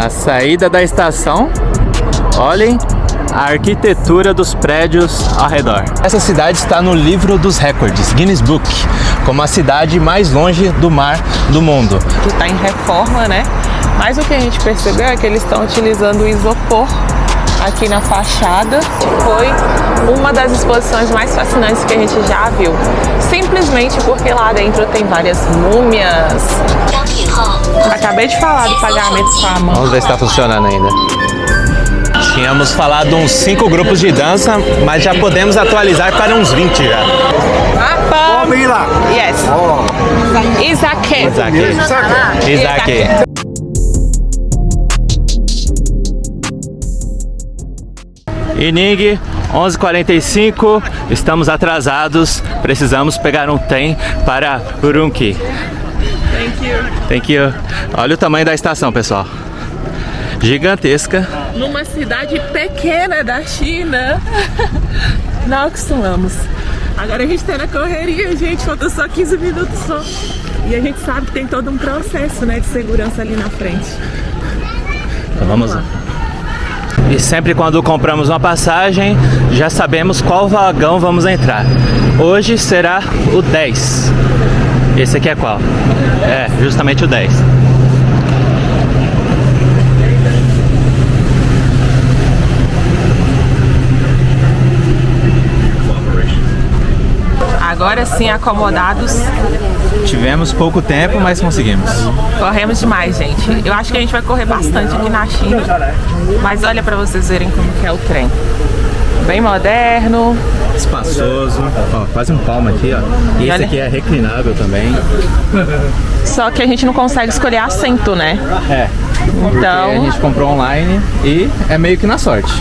Na saída da estação, olhem a arquitetura dos prédios ao redor. Essa cidade está no livro dos recordes, Guinness Book, como a cidade mais longe do mar do mundo. Que está em reforma, né? Mas o que a gente percebeu é que eles estão utilizando o isopor aqui na fachada. Foi uma das exposições mais fascinantes que a gente já viu. Simplesmente porque lá dentro tem várias múmias. Acabei de falar do pagamento com a mão. Vamos ver se está funcionando ainda. Tínhamos falado uns 5 grupos de dança, mas já podemos atualizar para uns 20 já. Yes. Isake. Isake. Ining, 11h45, estamos atrasados, precisamos pegar um trem para Urumqi. Thank you. Olha o tamanho da estação, pessoal. Gigantesca. Numa cidade pequena da China. Não acostumamos. Agora a gente tá na correria, gente. Falta só 15 minutos só. E a gente sabe que tem todo um processo, né, de segurança ali na frente. Então vamos lá. E sempre quando compramos uma passagem, já sabemos qual vagão vamos entrar. Hoje será o 10. Esse aqui é qual? É, justamente o 10. Agora sim, acomodados. Tivemos pouco tempo, mas conseguimos. Corremos demais, gente. Eu acho que a gente vai correr bastante aqui na China. Mas olha pra vocês verem como que é o trem. Bem moderno. Espaçoso. Ó, quase um palmo aqui, ó. E esse aqui é reclinável também. Só que a gente não consegue escolher assento, né? É. Então a gente comprou online e é meio que na sorte.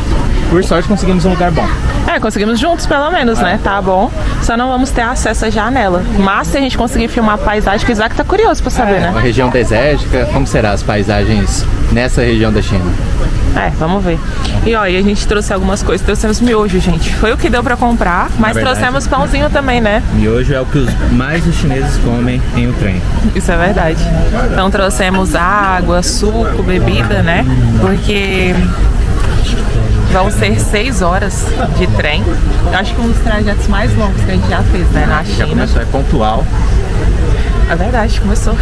Por sorte conseguimos um lugar bom. É, conseguimos juntos pelo menos, né? Tá bom. Só não vamos ter acesso à janela. Mas se a gente conseguir filmar a paisagem, que o Isaac tá curioso pra saber, né? Uma região desértica, como serão as paisagens nessa região da China? É, vamos ver. E ó, e a gente trouxe algumas coisas. Trouxemos miojo, gente. Foi o que deu pra comprar, mas trouxemos pãozinho também, né? Miojo é o que mais os chineses comem em um trem. Isso é verdade. Então trouxemos água, suco, bebida, né? Porque vão ser 6 horas de trem. Eu acho que um dos trajetos mais longos que a gente já fez, né, na China. Já começou, é pontual. É verdade, começou.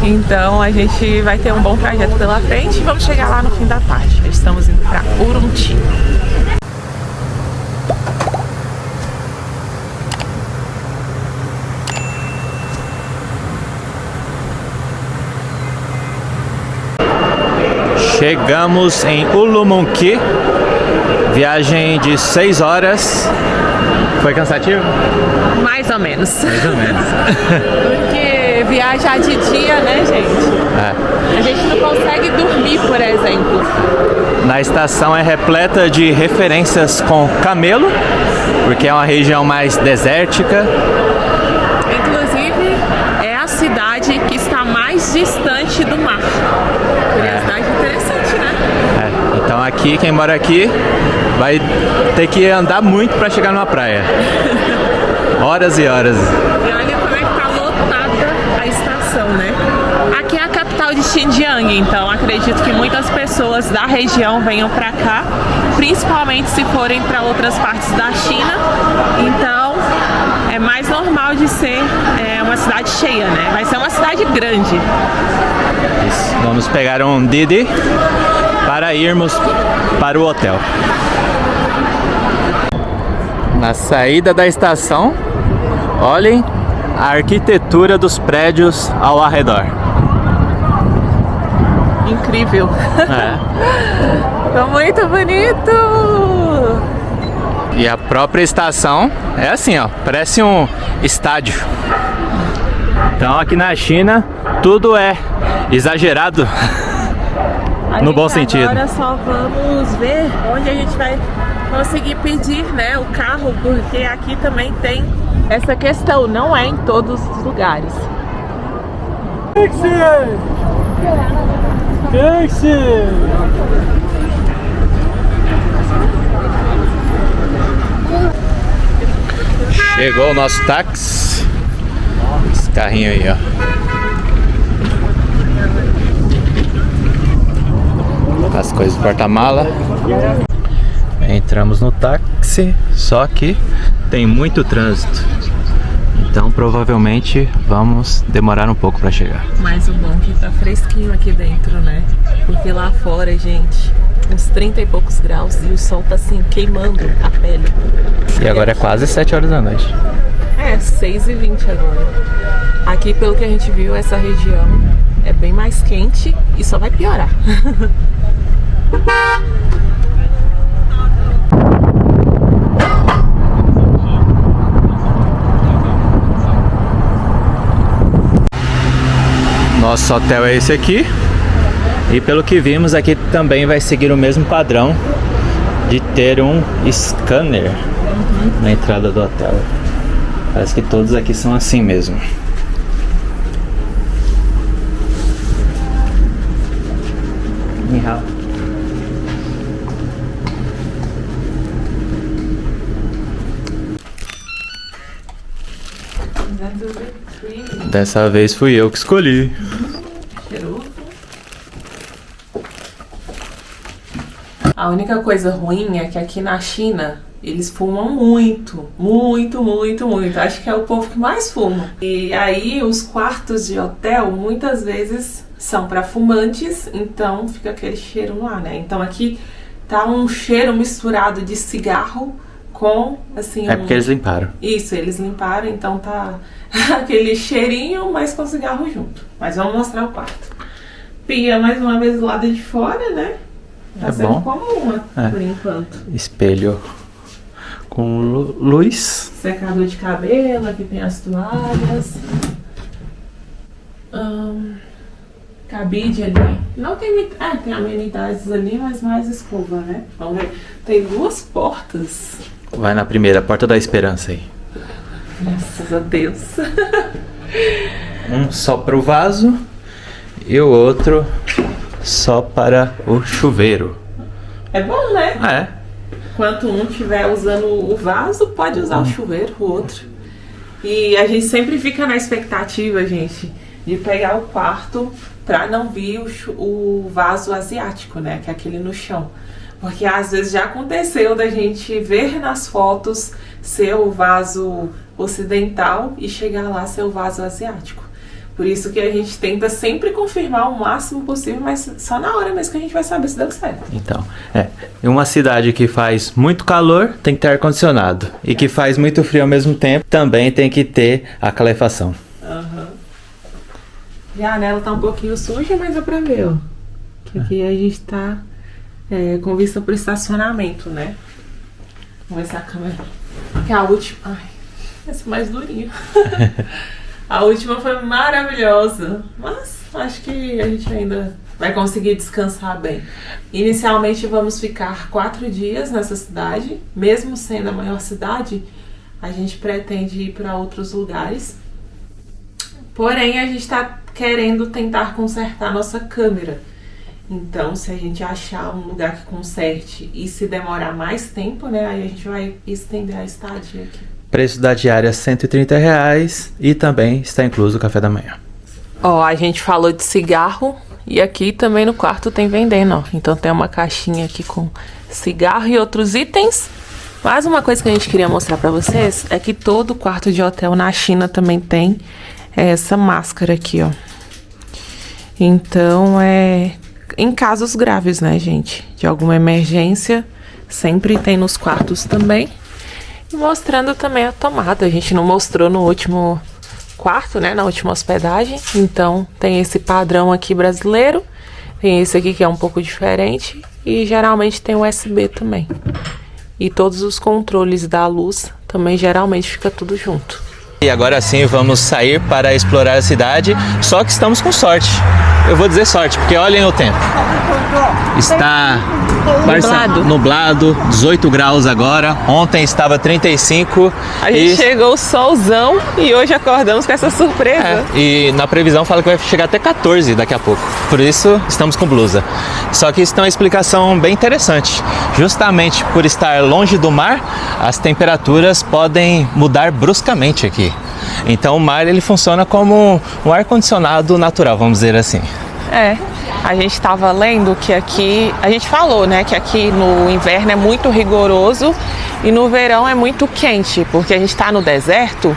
Então a gente vai ter um bom trajeto pela frente e vamos chegar lá no fim da tarde. Estamos indo para Urumqi. Chegamos em Urumqi, viagem de 6 horas. Foi cansativo? Mais ou menos. Mais ou menos. Porque viajar de dia, né, gente? É. A gente não consegue dormir, por exemplo. Na estação é repleta de referências com camelo, porque é uma região mais desértica. Inclusive, é a cidade que está mais distante do mar. Curiosidade interessante, né? É. Então aqui, quem mora aqui vai ter que andar muito para chegar numa praia. Horas e horas. E olha como é que tá lotada a estação, né? Aqui é a capital de Xinjiang, então acredito que muitas pessoas da região venham pra cá, principalmente se forem para outras partes da China. Então é mais normal de ser uma cidade cheia, né? Vai ser uma cidade grande. Isso. Vamos pegar um Didi para irmos para o hotel. Na saída da estação, olhem a arquitetura dos prédios ao redor. Incrível. É. Tá muito bonito. E a própria estação é assim, ó, parece um estádio. Então aqui na China tudo é exagerado no bom sentido. Agora só vamos ver onde a gente vai conseguir pedir, né, o carro, porque aqui também tem essa questão, não é em todos os lugares. Chegou o nosso táxi. Esse carrinho aí, ó. Fiz o porta-mala. Entramos no táxi, só que tem muito trânsito. Então provavelmente vamos demorar um pouco para chegar. Mas o bom é que tá fresquinho aqui dentro, né? Porque lá fora, gente, uns 30 e poucos graus e o sol tá assim, queimando a pele. E agora é quase 7 horas da noite. É, 6h20 agora. Aqui, pelo que a gente viu, essa região é bem mais quente e só vai piorar. Nosso hotel é esse aqui. E pelo que vimos aqui também vai seguir o mesmo padrão de ter um scanner na entrada do hotel. Parece que todos aqui são assim mesmo. Dessa vez fui eu que escolhi. A única coisa ruim é que aqui na China eles fumam muito, muito, muito, muito. Acho que é o povo que mais fuma. E aí os quartos de hotel muitas vezes são para fumantes, então fica aquele cheiro lá, né? Então aqui tá um cheiro misturado de cigarro com, assim... É porque eles limparam. Isso, eles limparam, então tá aquele cheirinho, mas com cigarro junto. Mas vamos mostrar o quarto. Pia mais uma vez do lado de fora, né? Tá sendo bom. comum, por enquanto. Espelho com luz. Secador de cabelo, aqui tem as toalhas. Cabide ali. Não tem muito. Tem amenidades ali, mas mais escova, né? Vamos ver. Tem duas portas. Vai na primeira, porta da esperança aí. Graças a Deus. Um só pro vaso e o outro só para o chuveiro. É bom, né? É. Enquanto um estiver usando o vaso, pode usar o chuveiro, o outro. E a gente sempre fica na expectativa, gente, de pegar o quarto pra não vir o vaso asiático, né? Que é aquele no chão. Porque às vezes já aconteceu da gente ver nas fotos ser o vaso ocidental e chegar lá ser o vaso asiático. Por isso que a gente tenta sempre confirmar o máximo possível, mas só na hora mesmo que a gente vai saber se deu certo. Então, em uma cidade que faz muito calor, tem que ter ar-condicionado. E que faz muito frio ao mesmo tempo, também tem que ter a calefação. E a janela tá um pouquinho suja, mas dá pra ver, ó. Que aqui a gente tá com vista pro estacionamento, né? Vamos ver se a câmera... Que a última... Ai, essa é mais durinha. A última foi maravilhosa, mas acho que a gente ainda vai conseguir descansar bem. Inicialmente vamos ficar 4 dias nessa cidade, mesmo sendo a maior cidade, a gente pretende ir para outros lugares. Porém, a gente está querendo tentar consertar nossa câmera. Então, se a gente achar um lugar que conserte e se demorar mais tempo, né, aí a gente vai estender a estadia aqui. Preço da diária R$ 130 e também está incluso o café da manhã. Ó, a gente falou de cigarro e aqui também no quarto tem vendendo, ó. Então tem uma caixinha aqui com cigarro e outros itens. Mas uma coisa que a gente queria mostrar pra vocês é que todo quarto de hotel na China também tem essa máscara aqui, ó. Então em casos graves, né, gente? De alguma emergência, sempre tem nos quartos também. Mostrando também a tomada. A gente não mostrou no último quarto, né? Na última hospedagem. Então tem esse padrão aqui brasileiro. Tem esse aqui que é um pouco diferente. E geralmente tem USB também. E todos os controles da luz também geralmente fica tudo junto. E agora sim vamos sair para explorar a cidade. Só que estamos com sorte. Eu vou dizer sorte, porque olhem o tempo. Está nublado, 18 graus agora. Ontem estava 35. A gente chegou o solzão e hoje acordamos com essa surpresa. E na previsão fala que vai chegar até 14 daqui a pouco. Por isso estamos com blusa. Só que isso tem uma explicação bem interessante. Justamente por estar longe do mar, as temperaturas podem mudar bruscamente aqui. Então o mar ele funciona como um ar-condicionado natural, vamos dizer assim. A gente estava lendo que aqui, a gente falou, né, que aqui no inverno é muito rigoroso e no verão é muito quente, porque a gente está no deserto,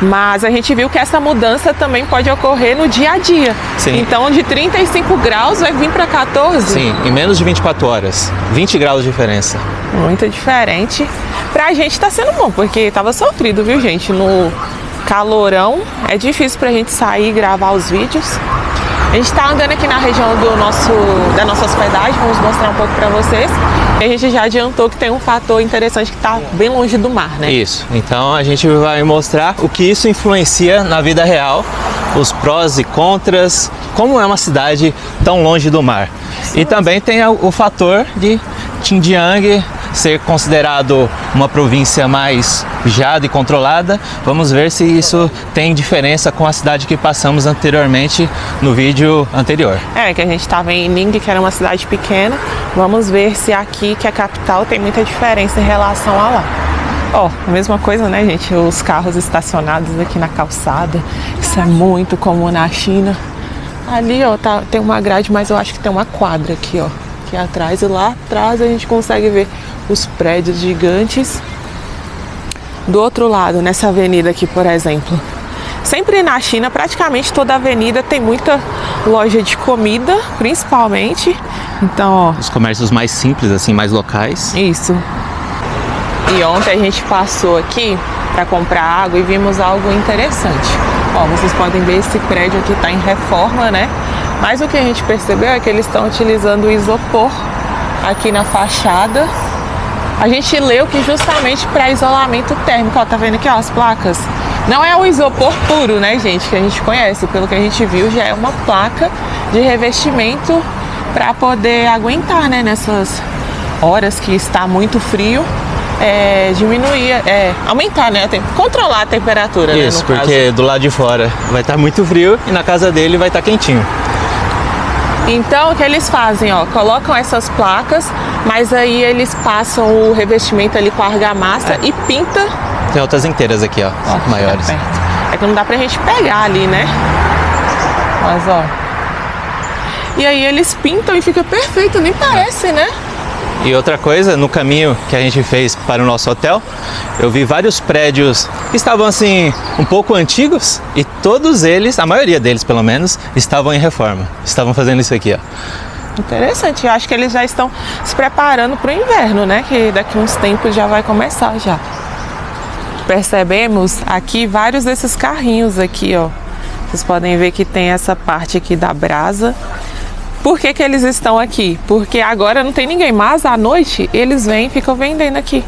mas a gente viu que essa mudança também pode ocorrer no dia a dia. Sim. Então de 35 graus vai vir para 14. Sim, em menos de 24 horas, 20 graus de diferença. Muito diferente. Pra gente tá sendo bom, porque tava sofrido, viu, gente? No calorão, é difícil pra gente sair e gravar os vídeos. A gente tá andando aqui na região da nossa hospedagem, vamos mostrar um pouco pra vocês. E a gente já adiantou que tem um fator interessante que tá bem longe do mar, né? Isso, então a gente vai mostrar o que isso influencia na vida real, os prós e contras, como é uma cidade tão longe do mar. E também tem o fator de Xinjiang ser considerado uma província mais vigiada e controlada. Vamos ver se isso tem diferença com a cidade que passamos anteriormente no vídeo anterior. É, que a gente estava em Ning, que era uma cidade pequena. Vamos ver se aqui, que é a capital, tem muita diferença em relação a lá. Ó, a mesma coisa, né, gente? Os carros estacionados aqui na calçada. Isso é muito comum na China. Ali, ó, tem uma grade, mas eu acho que tem uma quadra aqui, ó. Aqui atrás, e lá atrás a gente consegue ver os prédios gigantes. Do outro lado, nessa avenida aqui, por exemplo, sempre na China, praticamente toda avenida tem muita loja de comida, principalmente. Então, ó, Os comércios mais simples, assim, mais locais. isso. E ontem a gente passou aqui para comprar água e vimos algo interessante. Ó, vocês podem ver, esse prédio aqui está em reforma, né? Mas o que a gente percebeu é que eles estão utilizando o isopor aqui na fachada. A gente leu que justamente para isolamento térmico, ó, tá vendo aqui, ó, as placas? Não é o isopor puro, né, gente, que a gente conhece. Pelo que a gente viu, já é uma placa de revestimento para poder aguentar, né, nessas horas que está muito frio. Aumentar, né? Controlar a temperatura, Isso, né, no porque do lado de fora vai estar muito frio e na casa dele vai estar quentinho. Então, o que eles fazem, ó, colocam essas placas, mas aí eles passam o revestimento ali com a argamassa e pinta. Tem outras inteiras aqui, ó maiores. Perto. É que não dá pra gente pegar ali, né? Mas, ó. E aí eles pintam e fica perfeito, nem parece, né? E outra coisa, no caminho que a gente fez para o nosso hotel, eu vi vários prédios que estavam assim, um pouco antigos, e todos eles, a maioria deles pelo menos, estavam em reforma. Estavam fazendo isso aqui, ó. Interessante, eu acho que eles já estão se preparando para o inverno, né? Que daqui uns tempos já vai começar já. Percebemos aqui vários desses carrinhos aqui, ó. Vocês podem ver que tem essa parte aqui da brasa. Por que que eles estão aqui? Porque agora não tem ninguém, mas à noite eles vêm e ficam vendendo aqui.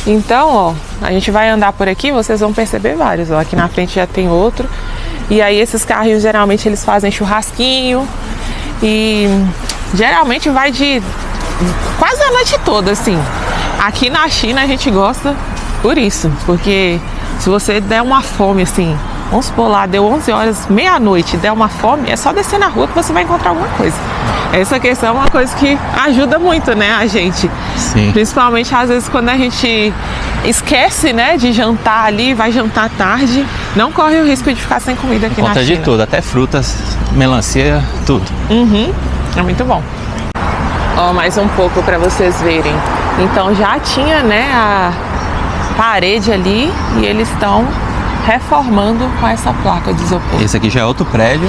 Então, ó, a gente vai andar por aqui, vocês vão perceber vários, ó. Aqui na frente já tem outro. E aí esses carrinhos, geralmente, eles fazem churrasquinho. E geralmente vai de quase a noite toda, assim. Aqui na China a gente gosta por isso. Porque se você der uma fome, assim, vamos supor lá, deu 11 horas, meia-noite, der uma fome, é só descer na rua que você vai encontrar alguma coisa. Essa questão é uma coisa que ajuda muito, né, a gente. Sim. Principalmente, às vezes, quando a gente esquece, né, de jantar ali, vai jantar tarde, não corre o risco de ficar sem comida aqui na Conta China. de tudo, até frutas, melancia, tudo. É muito bom. Ó, mais um pouco para vocês verem. Então já tinha, né, a parede ali e eles estão reformando com essa placa de isopor. Esse aqui já é outro prédio.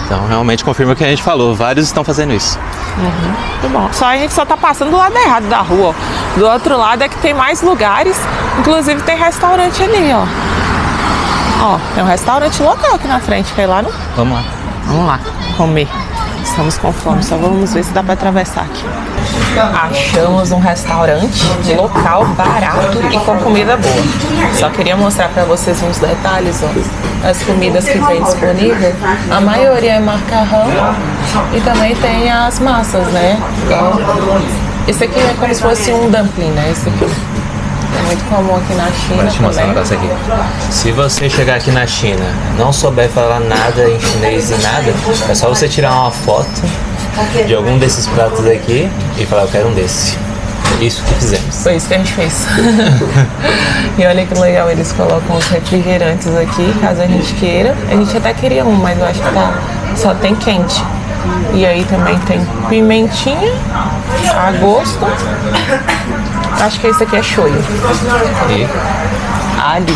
Então realmente confirma o que a gente falou, vários estão fazendo isso. Muito bom. Só a gente só tá passando do lado errado da rua, ó. Do outro lado é que tem mais lugares, inclusive tem restaurante ali, ó. Ó, tem um restaurante local aqui na frente, quer ir lá, não? Vamos lá. Vamos lá, comer. Estamos com fome, só vamos ver se dá para atravessar aqui. Achamos um restaurante local, barato e com comida boa. Só queria mostrar para vocês uns detalhes, ó. As comidas que tem disponível, a maioria é macarrão e também tem as massas, né? Então, esse aqui é como se fosse um dumpling, né? Esse aqui é muito comum aqui na China. Vou te mostrar um também. negócio aqui. Se você chegar aqui na China, não souber falar nada em chinês e nada, é só você tirar uma foto de algum desses pratos aqui e falar, eu quero um desse. Isso que fizemos. Foi isso que a gente fez. E olha que legal, eles colocam os refrigerantes aqui, caso a gente queira. A gente até queria um, mas eu acho que só tem quente. E aí também tem pimentinha a gosto. Acho que esse aqui é shoyu. E Alho.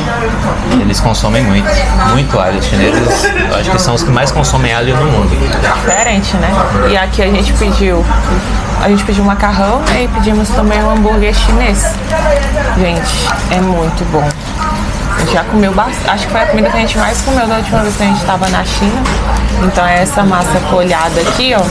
eles consomem muito alho. Os chineses, eu acho que são os que mais consomem alho no mundo. Diferente, né? E aqui a gente pediu macarrão, né? E pedimos também um hambúrguer chinês. Gente, é muito bom. A gente já comeu bastante. Acho que foi a comida que a gente mais comeu da última vez que a gente estava na China. Então é essa massa folhada aqui, ó.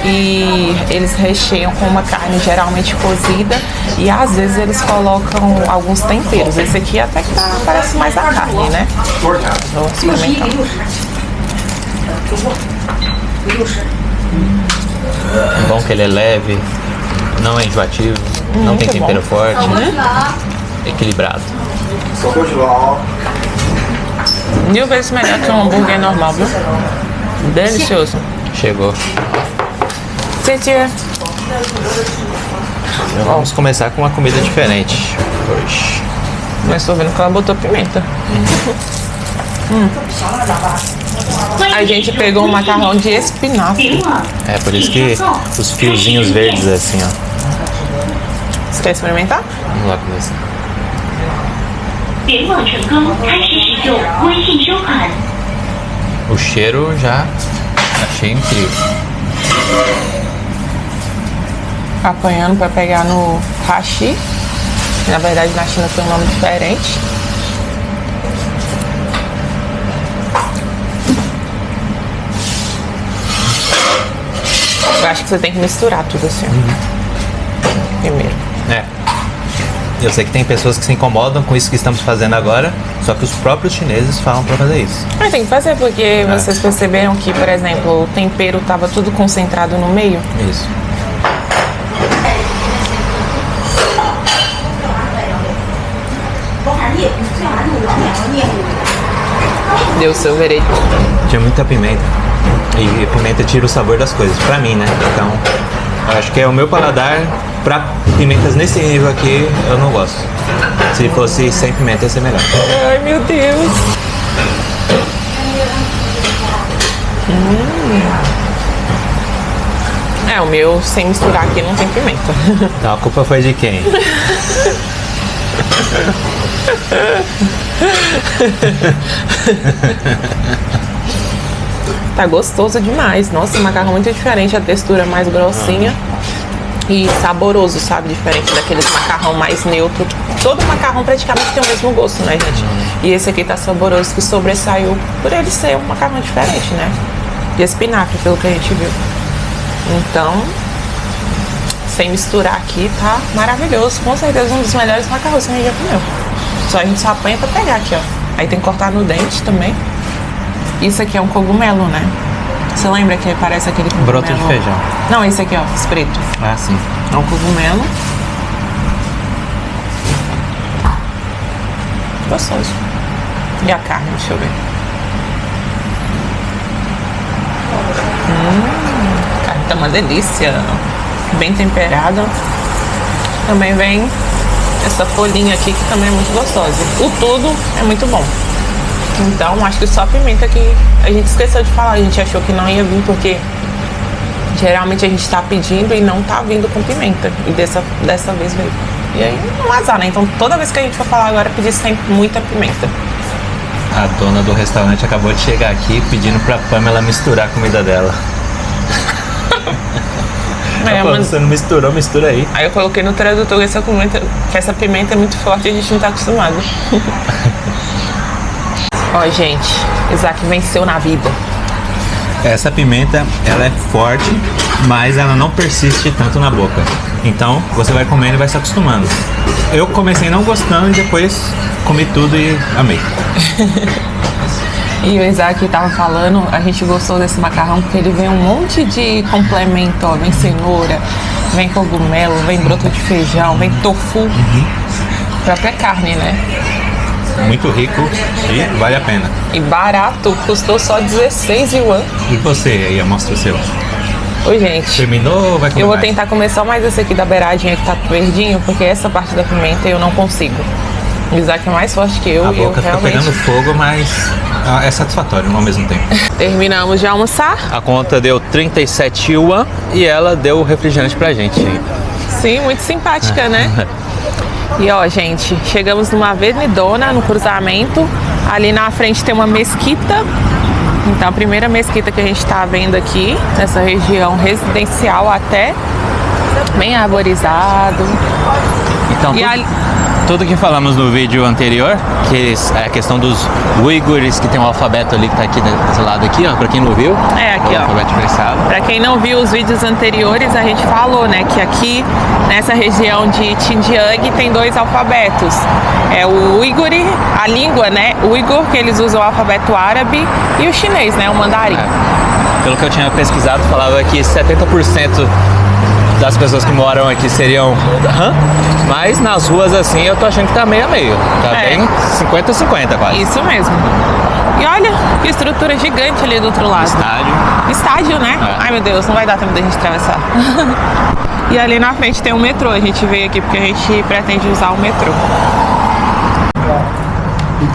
E eles recheiam com uma carne geralmente cozida. E às vezes eles colocam alguns temperos. Esse aqui até que parece mais a carne, né? Vou experimentar. É bom que ele é leve, não é enjoativo, não tem tempero forte, equilibrado. 1000 vezes melhor que um hambúrguer normal, viu? Delicioso. Chegou. Tchê. Então vamos começar com uma comida diferente hoje. Mas tô vendo que ela botou pimenta. A gente pegou um macarrão de espinafre. É por isso que os fiozinhos verdes assim, ó. Você quer experimentar? Vamos lá começar. 联网成功，开始使用微信收款。 O cheiro já achei incrível. Apanhando pra pegar no hashi. Na verdade, na China tem um nome diferente. Eu acho que você tem que misturar tudo assim. Primeiro. É. Eu sei que tem pessoas que se incomodam com isso que estamos fazendo agora, só que os próprios chineses falam pra fazer isso. Mas tem que fazer porque vocês perceberam que, por exemplo, o tempero tava tudo concentrado no meio. Isso. Deu o seu veredito. Tinha muita pimenta. E a pimenta tira o sabor das coisas, pra mim, né? Então, eu acho que é o meu paladar pra pimentas nesse nível aqui, eu não gosto. Se fosse sem pimenta, ia ser melhor. Ai, meu Deus. É, o meu, sem misturar aqui, não tem pimenta. Então, a culpa foi de quem? Tá gostoso demais. Nossa, o macarrão muito diferente, a textura mais grossinha e saboroso, sabe? Diferente daqueles macarrão mais neutro. Todo macarrão praticamente tem o mesmo gosto, né, gente? E esse aqui tá saboroso, que sobressaiu por ele ser um macarrão diferente, né? De espinafre, pelo que a gente viu. Então, sem misturar aqui, tá maravilhoso. Com certeza um dos melhores macarrões que a gente já comeu. Só a gente só apanha pra pegar aqui, ó. Aí tem que cortar no dente também. Isso aqui é um cogumelo, né? Você lembra que parece aquele cogumelo? Broto de feijão. Não, esse aqui, ó, esse preto. Ah, sim. É um cogumelo. Gostoso. E a carne, deixa eu ver. A carne tá uma delícia. Bem temperada. Também vem essa folhinha aqui que também é muito gostosa. O tudo é muito bom. Então, acho que só a pimenta que a gente esqueceu de falar. A gente achou que não ia vir porque geralmente a gente tá pedindo e não tá vindo com pimenta. E dessa vez veio. E aí, não azar, né? Então, toda vez que a gente for falar agora, pedir sempre muita pimenta. A dona do restaurante acabou de chegar aqui pedindo pra Pamela misturar a comida dela. É, Pô, mas... você não misturou, mistura aí. Aí eu coloquei no tradutor que essa pimenta é muito forte e a gente não tá acostumado. Ó, gente, Isaac venceu na vida. Essa pimenta, ela é forte, mas ela não persiste tanto na boca. Então, você vai comendo e vai se acostumando. Eu comecei não gostando e depois comi tudo e amei. E o Isaac tava falando, a gente gostou desse macarrão porque ele vem um monte de complemento, ó. Vem cenoura, vem cogumelo, vem broto de feijão, vem tofu. Própria carne, né? Muito rico e vale a pena. E barato, custou só 16 yuan. E você aí, mostra o seu. Oi, gente. Terminou ou vai comer Eu vou mais? tentar comer só mais esse aqui da beiradinha que tá verdinho, porque essa parte da pimenta eu não consigo. Isaac é mais forte que eu A e eu boca fica realmente... pegando fogo, mas é satisfatório ao mesmo tempo. Terminamos de almoçar. A conta deu 37 yuan e ela deu o refrigerante pra gente. Sim, muito simpática, né? E ó, gente, chegamos numa avenidona, no cruzamento. Ali na frente tem uma mesquita. Então, a primeira mesquita que a gente tá vendo aqui, nessa região residencial até, bem arborizado. Então, E ali... tudo que falamos no vídeo anterior, que é a questão dos uigures, que tem um alfabeto ali que tá aqui desse lado aqui, ó, pra quem não viu. É, aqui, o ó. alfabeto diferenciado. Pra quem não viu os vídeos anteriores, a gente falou, né, que aqui nessa região de Xinjiang tem 2 alfabetos. É o uiguri, a língua, né, uigur, que eles usam o alfabeto árabe, e o chinês, né, o mandarim. Pelo que eu tinha pesquisado, falava que 70% das pessoas que moram aqui seriam Han, mas nas ruas assim eu tô achando que tá meio a meio. Tá bem 50-50 quase. Isso mesmo. E olha que estrutura gigante ali do outro lado. Estádio. Estádio, né? É. Ai meu Deus, não vai dar tempo da gente atravessar. E ali na frente tem um metrô. A gente veio aqui porque a gente pretende usar o metrô.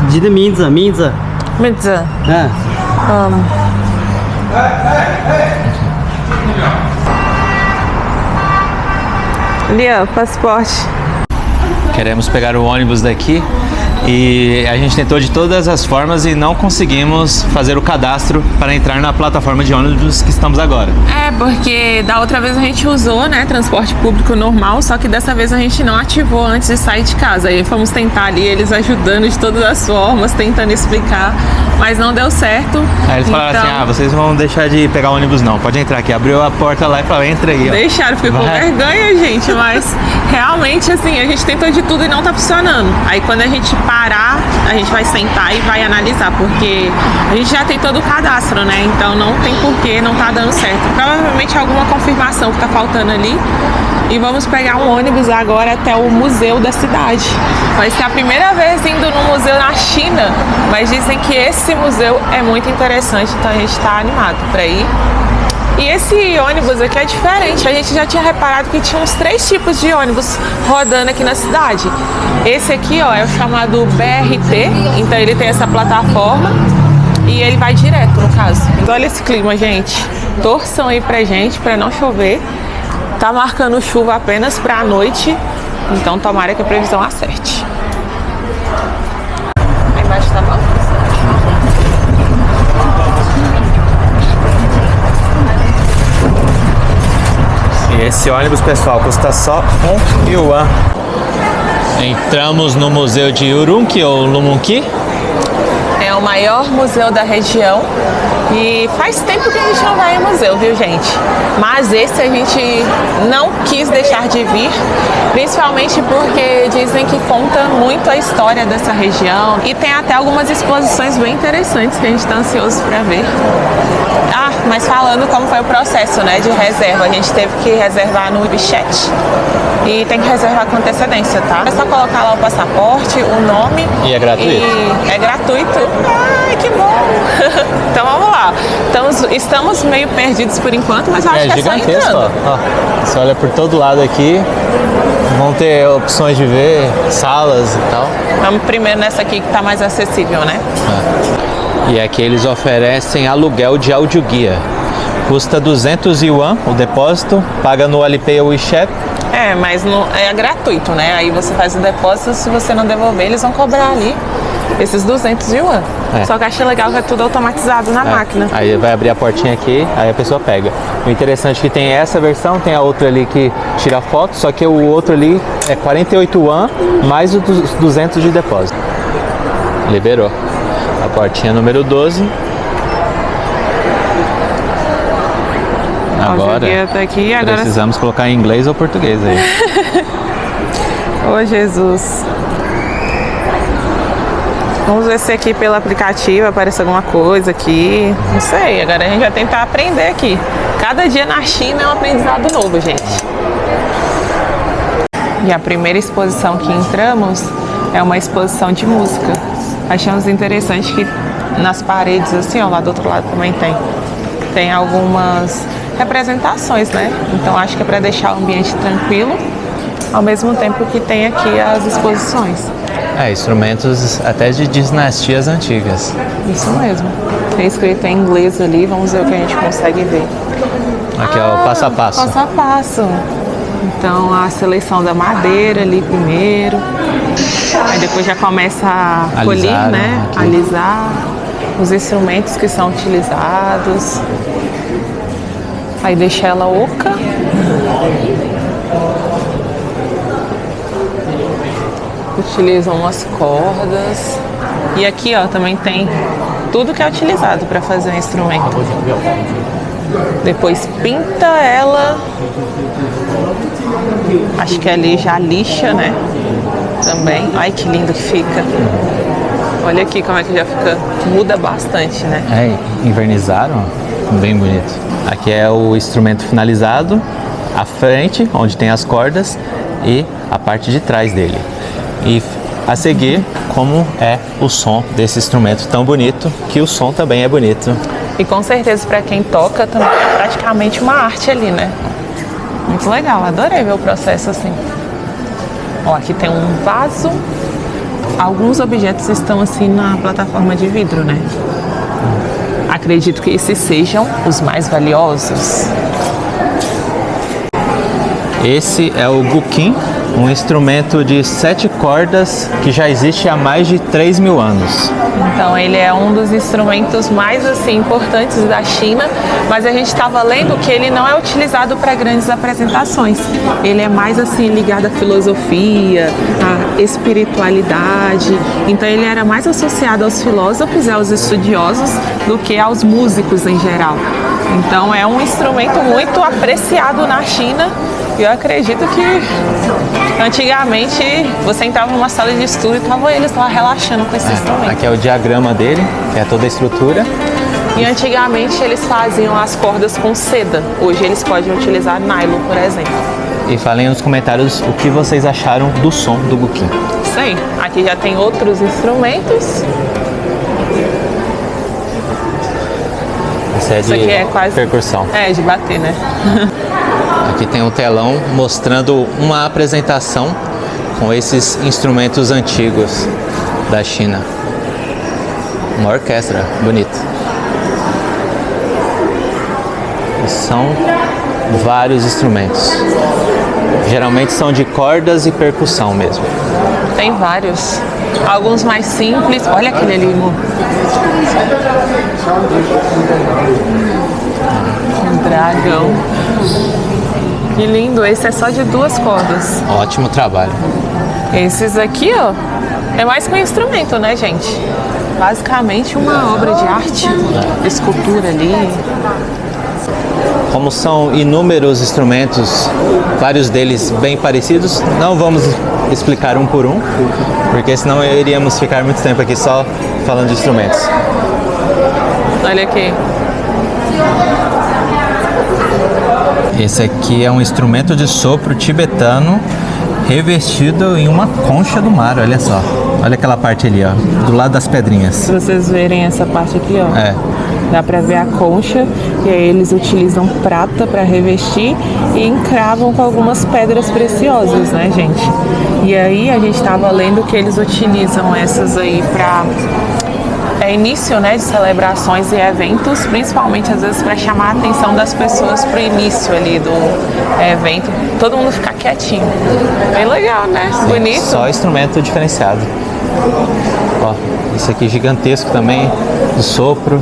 你的名字，名字， Medza. 嗯， Ali, ó, passaporte. Queremos pegar o ônibus daqui e a gente tentou de todas as formas e não conseguimos fazer o cadastro para entrar na plataforma de ônibus que estamos agora. É, porque da outra vez a gente usou, né, transporte público normal, só que dessa vez a gente não ativou antes de sair de casa. Aí fomos tentar ali, eles ajudando de todas as formas, tentando explicar, mas não deu certo. Aí eles falaram assim, vocês vão deixar de pegar o ônibus não, pode entrar aqui. Abriu a porta lá e falou, entra aí, ó. Deixaram, fiquei com vergonha, gente, mas realmente, assim, a gente tentou de tudo e não tá funcionando. Aí quando a gente parar, a gente vai sentar e vai analisar, porque a gente já tem todo o cadastro, né? Então não tem porquê não tá dando certo. Provavelmente alguma confirmação que tá faltando ali. E vamos pegar um ônibus agora até o museu da cidade. Vai ser a primeira vez indo no museu na China, mas dizem que esse museu é muito interessante, então a gente tá animado pra ir. E esse ônibus aqui é diferente, a gente já tinha reparado que tinha uns 3 tipos de ônibus rodando aqui na cidade. Esse aqui, ó, é o chamado BRT, então ele tem essa plataforma e ele vai direto, no caso. Então olha esse clima, gente. Torçam aí pra gente, pra não chover. Tá marcando chuva apenas pra noite, então tomara que a previsão acerte. Aí embaixo tá bom? E esse ônibus, pessoal, custa só 1 yuan. Entramos no museu de Urumqi ou Lumunqi. É o maior museu da região e faz tempo que a gente não vai em museu, viu, gente? Mas esse a gente não quis deixar de vir, principalmente porque dizem que conta muito a história dessa região e tem até algumas exposições bem interessantes que a gente tá ansioso para ver. Ah, mas falando como foi o processo, né, de reserva, a gente teve que reservar no WeChat e tem que reservar com antecedência, tá? É só colocar lá o passaporte, o nome. E é gratuito? E é gratuito. Ai, que bom! Então vamos lá. Estamos meio perdidos por enquanto, mas eu acho que é só gigantesco, entrando. ó. Você olha por todo lado aqui, vão ter opções de ver, salas e tal. Vamos primeiro nessa aqui que tá mais acessível, né? E aqui eles oferecem aluguel de audioguia. Custa 200 yuan o depósito, paga no Alipay ou WeChat. É, mas não, é gratuito, né? Aí você faz o depósito, se você não devolver, eles vão cobrar ali esses 200 yuan. É. Só que eu achei legal que é tudo automatizado na máquina. Aí vai abrir a portinha aqui, aí a pessoa pega. O interessante é que tem essa versão, tem a outra ali que tira foto, só que o outro ali é 48 yuan mais os 200 de depósito. Liberou. A portinha número 12. Agora, Tá aqui, agora... precisamos colocar em inglês ou português aí. Ô, Jesus. Vamos ver se aqui pelo aplicativo aparece alguma coisa aqui. Não sei, agora a gente vai tentar aprender aqui. Cada dia na China é um aprendizado novo, gente. E a primeira exposição que entramos é uma exposição de música. Achamos interessante que nas paredes, assim, ó, lá do outro lado também tem algumas representações, né? Então acho que é para deixar o ambiente tranquilo, ao mesmo tempo que tem aqui as exposições. É, instrumentos até de dinastias antigas. Isso mesmo. Tem escrito em inglês ali, vamos ver o que a gente consegue ver. Aqui é o passo a passo. Passo a passo. Então a seleção da madeira ali primeiro. Aí depois já começa a polir, né? Aqui. Alisar os instrumentos que são utilizados. Aí deixa ela oca. Utilizam umas cordas. E aqui, ó, também tem tudo que é utilizado para fazer o instrumento. Depois pinta ela. Acho que ali já lixa, né? Também. Ai, que lindo que fica. Olha aqui como é que já fica. Muda bastante, né? É, invernizaram. Bem bonito. Aqui é o instrumento finalizado. A frente, onde tem as cordas. E a parte de trás dele. E a seguir, como é o som desse instrumento tão bonito, que o som também é bonito. E com certeza para quem toca também é praticamente uma arte ali, né? Muito legal, adorei ver o processo assim. Ó, aqui tem um vaso. Alguns objetos estão assim na plataforma de vidro, né? Acredito que esses sejam os mais valiosos. Esse é o guqin, um instrumento de 7 cordas que já existe há mais de 3.000 anos. Então ele é um dos instrumentos mais assim importantes da China, mas a gente estava lendo que ele não é utilizado para grandes apresentações. Ele é mais assim ligado à filosofia, à espiritualidade. Então ele era mais associado aos filósofos e aos estudiosos do que aos músicos em geral. Então é um instrumento muito apreciado na China. Eu acredito que antigamente você entrava numa sala de estudo e estavam eles lá relaxando com esse instrumento. Aqui é o diagrama dele, que é toda a estrutura. E antigamente eles faziam as cordas com seda. Hoje eles podem utilizar nylon, por exemplo. E falem nos comentários o que vocês acharam do som do guqin. Isso aí. Aqui já tem outros instrumentos. Esse é Isso de aqui é quase percussão. É, de bater, né? Aqui tem um telão mostrando uma apresentação com esses instrumentos antigos da China. Uma orquestra bonita. E são vários instrumentos. Geralmente são de cordas e percussão mesmo. Tem vários. Alguns mais simples. Olha aquele ali, amor. Um dragão. Que lindo. Esse é só de 2 cordas. Ótimo trabalho. Esses aqui, ó, é mais que um instrumento, né, gente? Basicamente uma obra de arte. Escultura ali. Como são inúmeros instrumentos, vários deles bem parecidos, não vamos explicar um por um, porque senão iríamos ficar muito tempo aqui só falando de instrumentos. Olha aqui. Esse aqui é um instrumento de sopro tibetano revestido em uma concha do mar, olha só. Olha aquela parte ali, ó, do lado das pedrinhas. Se vocês verem essa parte aqui, ó, É. dá pra ver a concha, e aí eles utilizam prata pra revestir e encravam com algumas pedras preciosas, né, gente? E aí a gente tava lendo que eles utilizam essas aí pra início, né, de celebrações e eventos, principalmente às vezes para chamar a atenção das pessoas pro início ali do evento, todo mundo ficar quietinho. Bem legal, né? Bonito. Só instrumento diferenciado. Ó, esse aqui gigantesco também, do sopro.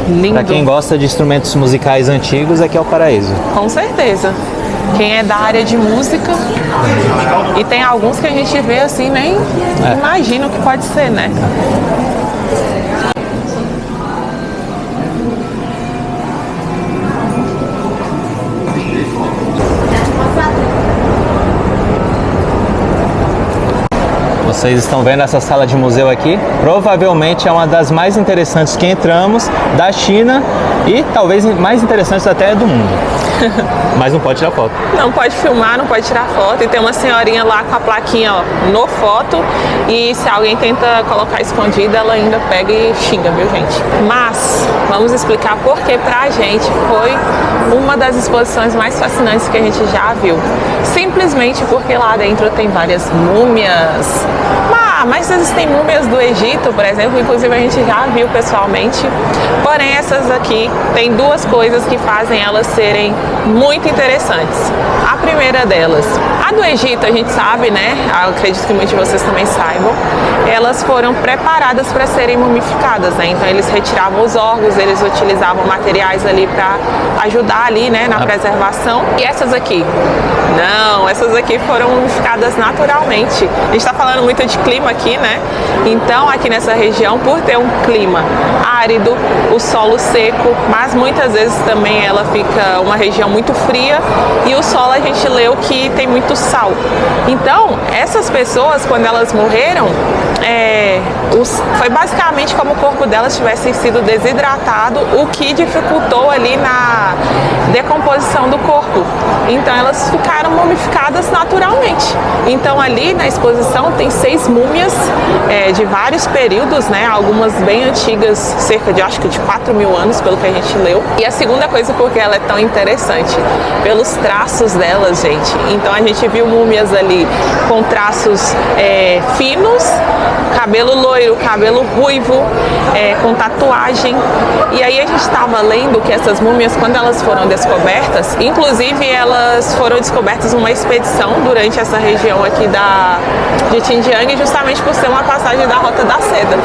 Lindo. Pra quem gosta de instrumentos musicais antigos, aqui é o paraíso. Com certeza. Quem é da área de música, e tem alguns que a gente vê assim, nem imagina o que pode ser, né? Vocês estão vendo essa sala de museu aqui? Provavelmente é uma das mais interessantes que entramos da China e talvez mais interessantes até do mundo. Mas não pode tirar foto. Não pode filmar, não pode tirar foto. E tem uma senhorinha lá com a plaquinha, ó, no foto. E se alguém tenta colocar escondida, ela ainda pega e xinga, viu, gente? Mas vamos explicar por que pra gente foi uma das exposições mais fascinantes que a gente já viu. Simplesmente porque lá dentro tem várias múmias. Mas existem múmias do Egito, por exemplo, inclusive a gente já viu pessoalmente. Porém, essas aqui tem duas coisas que fazem elas serem muito interessantes. A primeira delas, a do Egito, a gente sabe, né? Eu acredito que muitos de vocês também saibam. Elas foram preparadas para serem mumificadas, né? Então eles retiravam os órgãos, eles utilizavam materiais ali para ajudar ali, né, na preservação. E essas aqui? Não, essas aqui foram mumificadas naturalmente. A gente está falando muito de clima aqui, né? Então aqui nessa região, por ter um clima árido, o solo seco, mas muitas vezes também ela fica uma região muito fria e o solo a gente leu que tem muito sal. Então essas pessoas, quando elas morreram, foi basicamente como o corpo delas tivesse sido desidratado, o que dificultou ali na decomposição do corpo. Então elas ficaram mumificadas naturalmente. Então ali na exposição tem 6 múmias de vários períodos, né? Algumas bem antigas, cerca de, acho que de 4.000 anos, pelo que a gente leu. E a segunda coisa, porque ela é tão interessante, pelos traços delas, gente. Então a gente viu múmias ali com traços finos, cabelo loiro, cabelo ruivo, com tatuagem. E aí a gente estava lendo que essas múmias, quando elas foram descobertas, inclusive elas foram descobertas numa expedição durante essa região aqui de Xinjiang, justamente por ser uma passagem da Rota da Seda.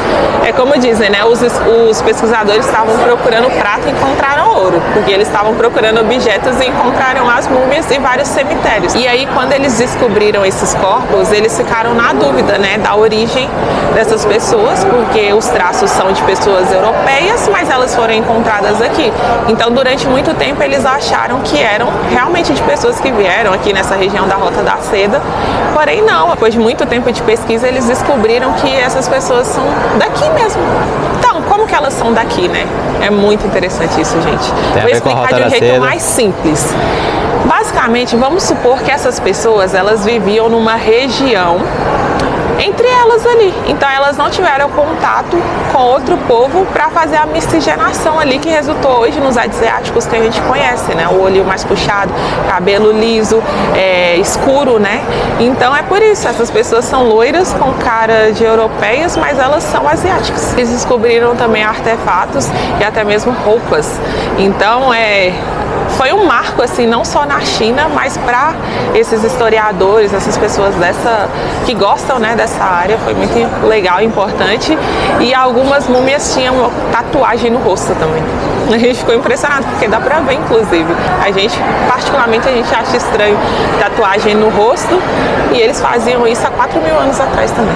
É como dizem, né? Os pesquisadores estavam procurando prata e encontraram ouro, porque eles estavam procurando objetos e encontraram as múmias e vários cemitérios. E aí, quando eles descobriram esses corpos, eles ficaram na dúvida, né, da origem dessas pessoas, porque os traços são de pessoas europeias, mas elas foram encontradas aqui. Então, durante muito tempo, eles acharam que eram realmente de pessoas que vieram aqui nessa região da Rota da Seda. Porém, não. Depois de muito tempo de pesquisa, eles descobriram que essas pessoas são daqui mesmo. Então, como que elas são daqui, né? É muito interessante isso, gente. Vou explicar de um jeito mais simples. Basicamente, vamos supor que essas pessoas, elas viviam numa região entre elas ali. Então elas não tiveram contato com outro povo para fazer a miscigenação ali que resultou hoje nos asiáticos que a gente conhece, né? O olho mais puxado, cabelo liso, escuro, né? Então é por isso, essas pessoas são loiras com cara de europeias, mas elas são asiáticas. Eles descobriram também artefatos e até mesmo roupas. Então foi um marco, assim, não só na China, mas para esses historiadores, essas pessoas que gostam, né, dessa área. Foi muito legal e importante. E algumas múmias tinham tatuagem no rosto também. A gente ficou impressionado, porque dá pra ver, inclusive. Particularmente, a gente acha estranho tatuagem no rosto. E eles faziam isso há 4.000 anos atrás também.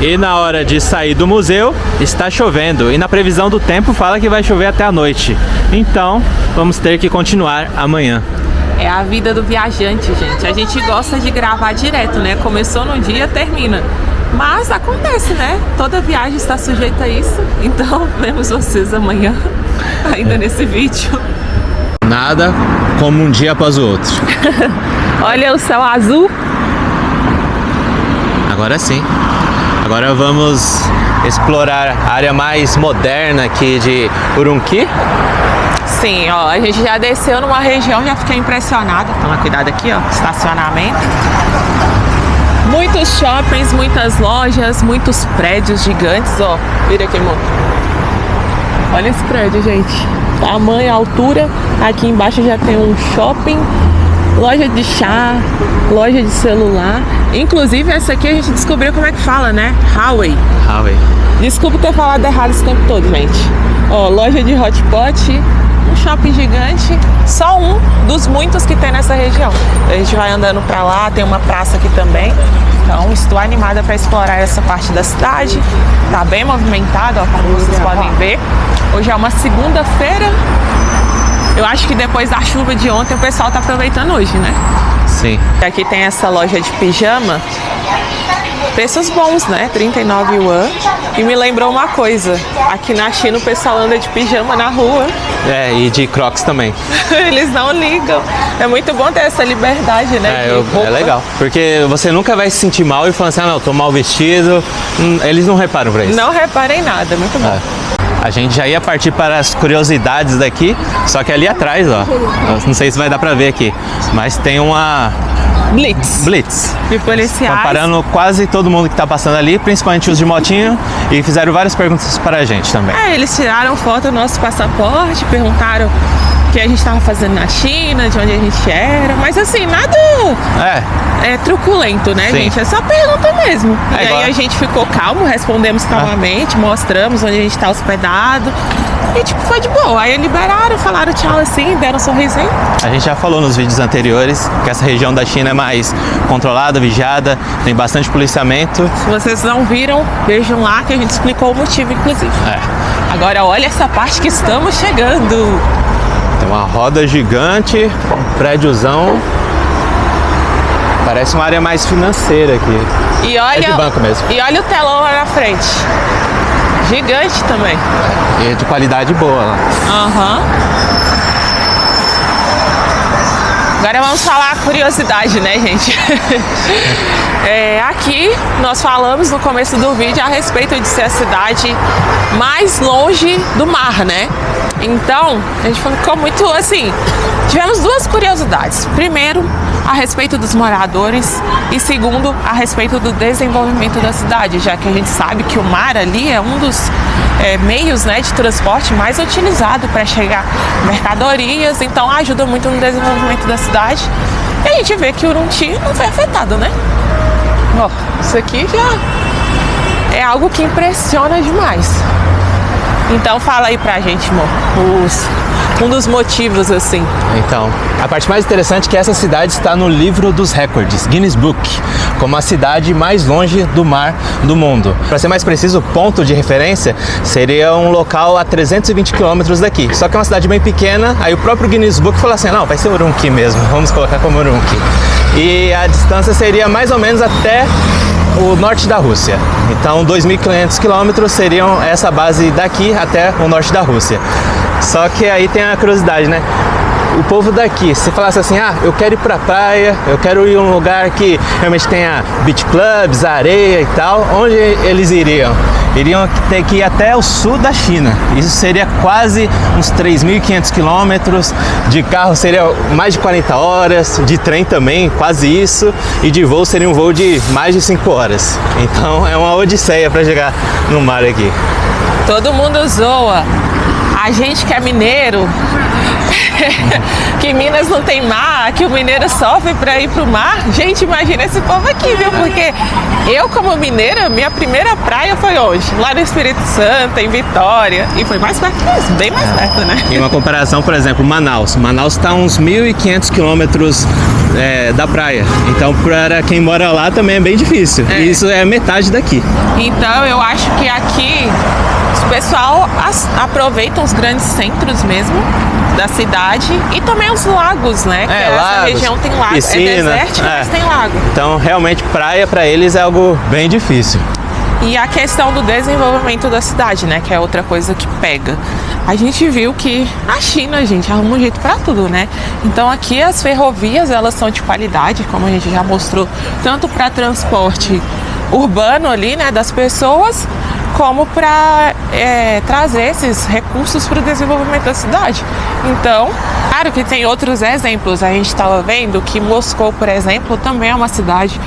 E na hora de sair do museu, está chovendo. E na previsão do tempo fala que vai chover até a noite. Então, vamos ter que continuar amanhã. É a vida do viajante, gente. A gente gosta de gravar direto, né? Começou no dia, termina. Mas acontece, né? Toda viagem está sujeita a isso. Então, vemos vocês amanhã, ainda nesse vídeo. Nada como um dia após o outro. Olha o céu azul. Agora sim. Agora vamos explorar a área mais moderna aqui de Urumqi. Sim, ó, a gente já desceu numa região, já fiquei impressionada. Toma cuidado aqui, ó, estacionamento. Muitos shoppings, muitas lojas, muitos prédios gigantes, ó. Vira aqui, amor. Olha esse prédio, gente. Tamanho, altura. Aqui embaixo já tem um shopping, loja de chá, loja de celular. Inclusive, essa aqui a gente descobriu como é que fala, né? Huawei. Desculpa ter falado errado esse tempo todo, gente. Ó, loja de hot pot, um shopping gigante, só um dos muitos que tem nessa região. A gente vai andando pra lá, tem uma praça aqui também. Então, estou animada para explorar essa parte da cidade. Tá bem movimentado, ó, como vocês podem ver. Hoje é uma segunda-feira. Eu acho que depois da chuva de ontem o pessoal tá aproveitando hoje, né? Sim. Aqui tem essa loja de pijama. preços bons, né? 39 yuan. E me lembrou uma coisa. Aqui na China o pessoal anda de pijama na rua. É, e de Crocs também. Eles não ligam. É muito bom ter essa liberdade, né? de roupa. É legal. Porque você nunca vai se sentir mal e falando assim, ah, não, tô mal vestido. Eles não reparam pra isso. Não reparem nada, muito bom. A gente já ia partir para as curiosidades daqui, só que ali atrás, ó, eu não sei se vai dar pra ver aqui, mas tem uma Blitz. E policiais. Comparando quase todo mundo que tá passando ali, principalmente os de motinho, e fizeram várias perguntas para a gente também. Eles tiraram foto do nosso passaporte, perguntaram o que a gente estava fazendo na China, de onde a gente era, mas assim, nada truculento, né, Sim. gente? É só pergunta mesmo. É e igual. aí a gente ficou calmo, respondemos calmamente, mostramos onde a gente está hospedado. E tipo, foi de boa. Aí liberaram, falaram tchau assim, deram um sorrisinho. A gente já falou nos vídeos anteriores que essa região da China é mais controlada, vigiada, tem bastante policiamento. Se vocês não viram, vejam lá que a gente explicou o motivo, inclusive. Agora olha essa parte que estamos chegando. Tem uma roda gigante, um prédiozão. Parece uma área mais financeira aqui. E olha, É de banco mesmo. E olha o telão lá na frente. Gigante também. E de qualidade boa lá. Aham. Agora vamos falar a curiosidade, né, gente? Aqui nós falamos no começo do vídeo a respeito de ser a cidade mais longe do mar, né? Então, a gente ficou muito assim. Tivemos duas curiosidades. Primeiro, a respeito dos moradores e segundo, a respeito do desenvolvimento da cidade, já que a gente sabe que o mar ali é um dos meios, né, de transporte mais utilizado para chegar mercadorias, então ajuda muito no desenvolvimento da cidade. E a gente vê que o Urumqi não foi afetado, né? Ó, isso aqui já é algo que impressiona demais. Então fala aí pra gente, amor, um dos motivos, assim. Então, a parte mais interessante é que essa cidade está no livro dos recordes, Guinness Book, como a cidade mais longe do mar do mundo. Para ser mais preciso, o ponto de referência seria um local a 320 quilômetros daqui. Só que é uma cidade bem pequena, aí o próprio Guinness Book falou assim, não, vai ser Urumqi mesmo, vamos colocar como Urumqi. E a distância seria mais ou menos até o norte da Rússia. Então, 2.500 quilômetros seriam essa base daqui até o norte da Rússia. Só que aí tem a curiosidade, né? O povo daqui, se falasse assim, ah, eu quero ir pra praia, eu quero ir a um lugar que realmente tenha beach clubs, areia e tal, onde eles iriam? Iriam ter que ir até o sul da China. Isso seria quase uns 3.500 quilômetros, de carro seria mais de 40 horas, de trem também, quase isso, e de voo seria um voo de mais de 5 horas. Então é uma odisseia para chegar no mar aqui. Todo mundo zoa. A gente que é mineiro, que Minas não tem mar, que o mineiro sofre para ir pro mar. Gente, imagina esse povo aqui, viu? Porque eu, como mineira, minha primeira praia foi onde? Lá no Espírito Santo, em Vitória. E foi mais perto mesmo, bem mais perto, né? Em uma comparação, por exemplo, Manaus. Manaus está a uns 1.500 quilômetros da praia. Então, para quem mora lá também é bem difícil. E isso é metade daqui. Então, eu acho que aqui o pessoal aproveita os grandes centros mesmo da cidade e também os lagos, né? Que essa região tem lago, piscina, é desértico, mas tem lago. Então, realmente, praia para eles é algo bem difícil. E a questão do desenvolvimento da cidade, né? Que é outra coisa que pega. A gente viu que a China, gente, arruma um jeito para tudo, né? Então aqui as ferrovias, elas são de qualidade, como a gente já mostrou, tanto para transporte urbano ali, né, das pessoas, como para trazer esses recursos para o desenvolvimento da cidade. Então, claro que tem outros exemplos. A gente estava vendo que Moscou, por exemplo, também é uma cidade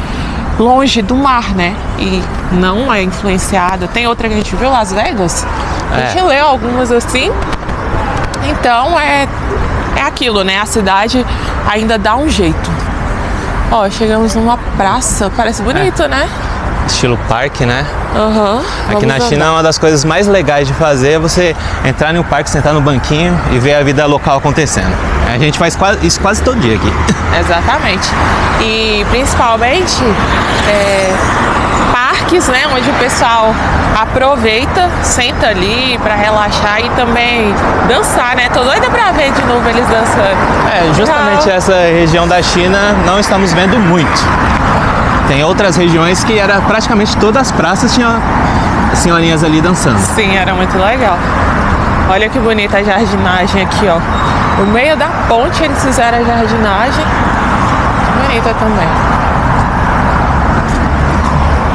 longe do mar, né? E não é influenciada. Tem outra que a gente viu, Las Vegas. A gente leu algumas assim. Então, é aquilo, né? A cidade ainda dá um jeito. Ó, chegamos numa praça. Parece bonito, né? Estilo parque, né? Aqui na China, uma das coisas mais legais de fazer é você entrar em um parque, sentar no banquinho e ver a vida local acontecendo. A gente faz isso quase todo dia aqui. Exatamente. E principalmente parques, né, onde o pessoal aproveita, senta ali para relaxar e também dançar, né? Tô doida pra ver de novo eles dançando. Justamente essa região da China não estamos vendo muito. Tem outras regiões que era praticamente todas as praças tinham senhorinhas ali dançando. Sim, era muito legal. Olha que bonita a jardinagem aqui, ó. No meio da ponte eles fizeram a jardinagem. Bonita também.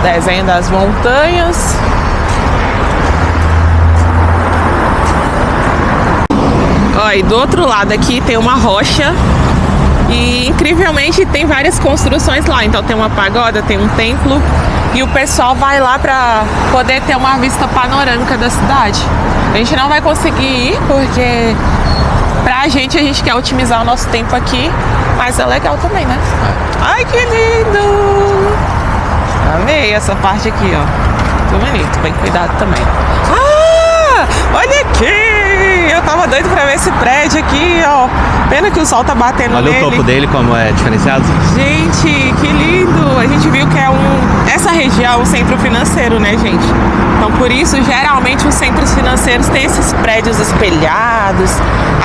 Desenho das montanhas. Ó, e do outro lado aqui tem uma rocha. E incrivelmente tem várias construções lá. Então tem uma pagoda, tem um templo. E o pessoal vai lá pra poder ter uma vista panorâmica da cidade. A gente não vai conseguir ir porque a gente quer otimizar o nosso tempo aqui. Mas é legal também, né? Ai, que lindo! Amei essa parte aqui, ó. Muito bonito, bem cuidado também. Ah! Olha aqui! Eu tava doido pra ver esse prédio aqui, ó. Pena que o sol tá batendo nele. Olha o topo dele como é diferenciado. Gente, que lindo! A gente viu que essa região é um centro financeiro, né, gente? Então, por isso, geralmente, os centros financeiros têm esses prédios espelhados,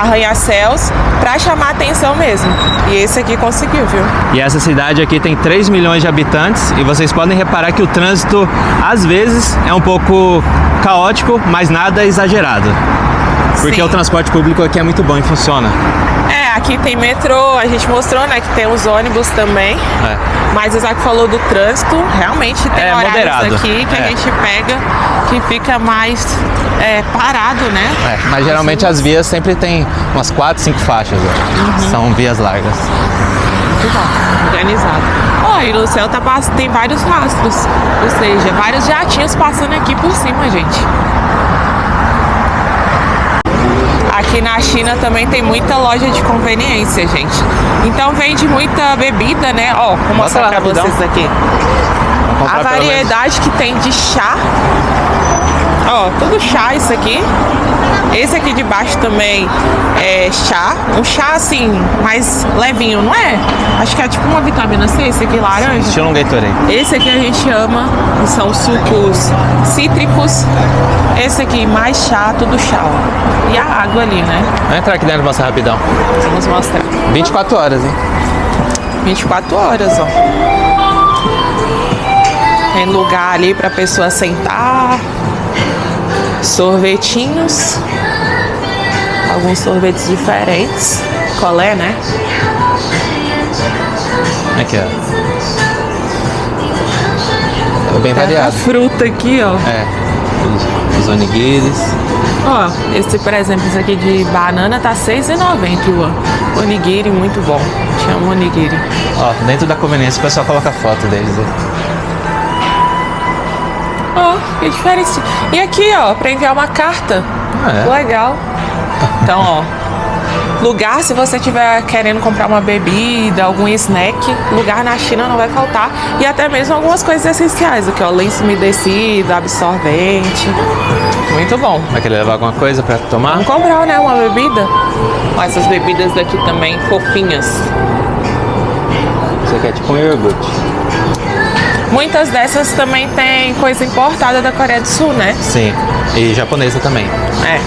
arranha-céus, pra chamar atenção mesmo. E esse aqui conseguiu, viu? E essa cidade aqui tem 3 milhões de habitantes e vocês podem reparar que o trânsito, às vezes, é um pouco caótico, mas nada exagerado. Porque Sim. o transporte público aqui é muito bom e funciona. É, aqui tem metrô, a gente mostrou, né, que tem os ônibus também. É. Mas o Isaac falou do trânsito, realmente tem É horários moderado. aqui que a gente pega que fica mais parado, né? É, mas geralmente as vias sempre tem umas 4, 5 faixas. São vias largas. Muito bom, organizado. Ó, e no céu tem vários rastros, ou seja, vários jatinhos passando aqui por cima, gente. Aqui na China também tem muita loja de conveniência, gente. Então vende muita bebida, né? Ó, vou mostrar pra rapidão. vocês aqui. A variedade que tem de chá. Ó, tudo chá isso aqui. Esse aqui de baixo também é chá. Um chá assim, mais levinho, não é? Acho que é tipo uma vitamina C, esse aqui laranja. Estilo um Gatorade. Esse aqui a gente ama, que são sucos cítricos. Esse aqui mais chá, tudo chá, ó. E a água ali, né? Vamos entrar aqui dentro e mostrar rapidão. Vamos mostrar. 24 horas, hein? 24 horas, ó. Tem lugar ali pra pessoa sentar. Sorvetinhos. Alguns sorvetes diferentes. Colé, né? Aqui, ó. É bem Tem até variado. fruta aqui, ó. É. Os onigiris. Ó, esse, por exemplo, esse aqui de banana tá R$6,90, ó. Onigiri, muito bom. Chama onigiri. Ó, dentro da conveniência o pessoal coloca foto deles aí. Ó, que diferente. E aqui, ó, pra enviar uma carta. Ah, é? Legal. Então, ó, lugar, se você estiver querendo comprar uma bebida, algum snack, lugar na China não vai faltar. E até mesmo algumas coisas essenciais. Aqui, ó, lenço umedecido, absorvente. Muito bom. Vai querer levar alguma coisa pra tomar? Vamos comprar, né, uma bebida. Ó, essas bebidas daqui também, fofinhas. Isso aqui é tipo um iogurte. Muitas dessas também tem coisa importada da Coreia do Sul, né? Sim. E japonesa também. É.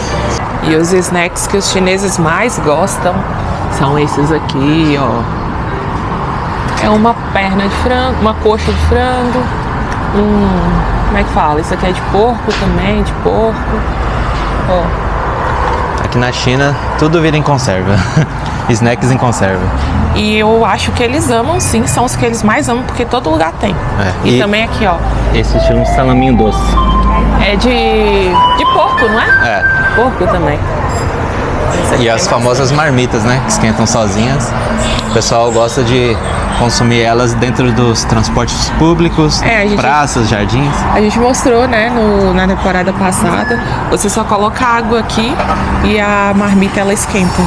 E os snacks que os chineses mais gostam são esses aqui, ó. É uma perna de frango, uma coxa de frango. Como é que fala? Isso aqui é de porco também, de porco. Ó. Aqui na China, tudo vira em conserva. Snacks em conserva. E eu acho que eles amam sim, são os que eles mais amam, porque todo lugar tem. É. E também aqui, ó. Esse chama um salaminho doce. É de porco, não é? É. Porco também. Esse aqui E as tem famosas marmitas, né? Que esquentam sozinhas. O pessoal gosta de consumir elas dentro dos transportes públicos, É, a gente- praças, jardins. A gente mostrou, né, na temporada passada. Você só coloca água aqui e a marmita ela esquenta.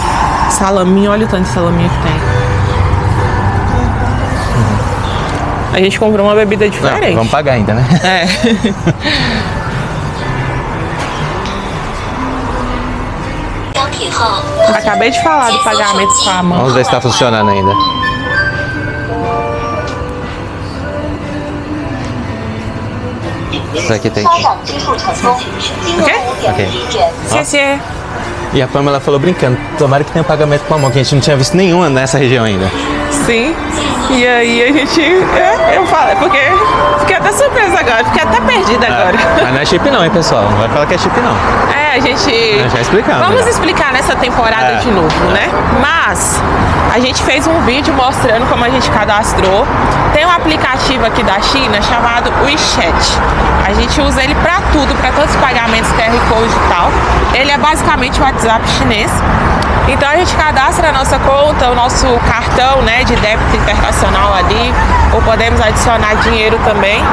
Salaminho, olha o tanto de salaminho que tem. A gente comprou uma bebida Não, diferente. vamos pagar ainda, né? É. Acabei de falar do pagamento com a mão. Vamos ver se tá funcionando ainda. Isso aqui tem. 发展支付成功，金额5.1亿元。 Xie. E a Pamela falou brincando, tomara que tenha pagamento com a mão, que a gente não tinha visto nenhuma nessa região ainda. Sim. E aí a gente, eu falo, porque fiquei até surpresa agora, fiquei até perdida agora. Mas não é chip não, hein, pessoal? Não vai falar que é chip não. A gente... Já explicamos. Vamos explicar nessa temporada de novo, né? Mas a gente fez um vídeo mostrando como a gente cadastrou. Tem um aplicativo aqui da China chamado WeChat. A gente usa ele pra tudo, pra todos os pagamentos, QR Code e tal. Ele é basicamente o WhatsApp chinês. Então a gente cadastra a nossa conta, o nosso cartão, né, de débito internacional ali, ou podemos adicionar dinheiro também.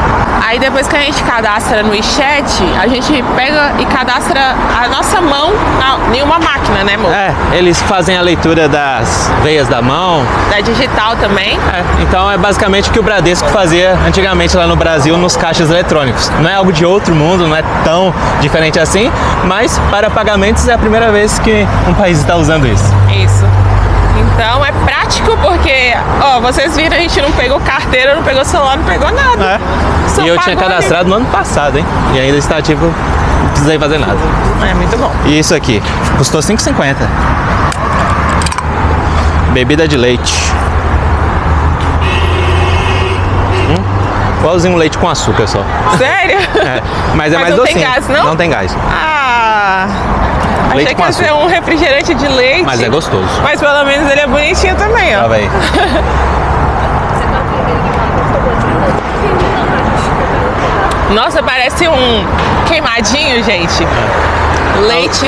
Aí depois que a gente cadastra no WeChat, a gente pega e cadastra a nossa mão em uma máquina, né, amor? Eles fazem a leitura das veias da mão. Da digital também. Então é basicamente o que o Bradesco fazia antigamente lá no Brasil nos caixas eletrônicos. Não é algo de outro mundo, não é tão diferente assim, mas para pagamentos é a primeira vez que um país está usando isso. Isso. Então é prático porque, ó, vocês viram, a gente não pegou carteira, não pegou celular, não pegou nada. E eu tinha cadastrado no ano passado, hein? E ainda está tipo, não precisei fazer nada. É muito bom. E isso aqui, custou R$5,50. Bebida de leite. Igualzinho um leite com açúcar só. Sério? Mas é mais não docinho. Tem gás, não? Não tem gás. Achei que ia ser um refrigerante de leite. Mas é gostoso. Mas pelo menos ele é bonitinho também, ó. Tá bem. Nossa, parece um queimadinho, gente.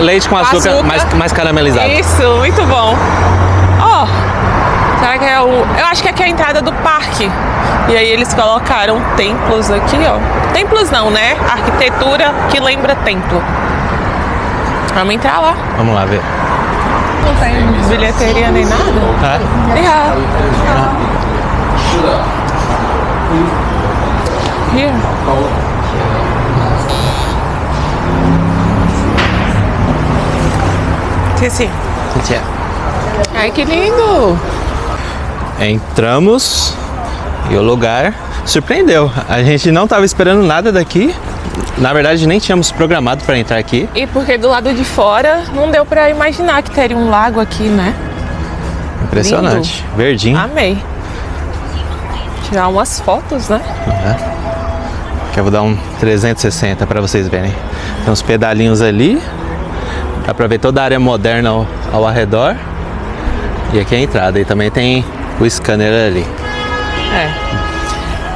Leite com açúcar. Mais caramelizado. Isso, muito bom. Ó, será que é o... Eu acho que aqui é a entrada do parque. E aí eles colocaram templos aqui, ó. Templos não, né? Arquitetura que lembra templo. Vamos entrar lá. Vamos lá ver. Não tem bilheteria nem nada. Here. Sim. Ai, que lindo! Entramos e o lugar surpreendeu. A gente não estava esperando nada daqui. Na verdade, nem tínhamos programado para entrar aqui. E porque do lado de fora não deu para imaginar que teria um lago aqui, né? Impressionante. Lindo. Verdinho. Amei. Tirar umas fotos, né? Que eu vou dar um 360 para vocês verem. Tem uns pedalinhos ali. Dá para ver toda a área moderna ao arredor. E aqui é a entrada. E também tem o scanner ali.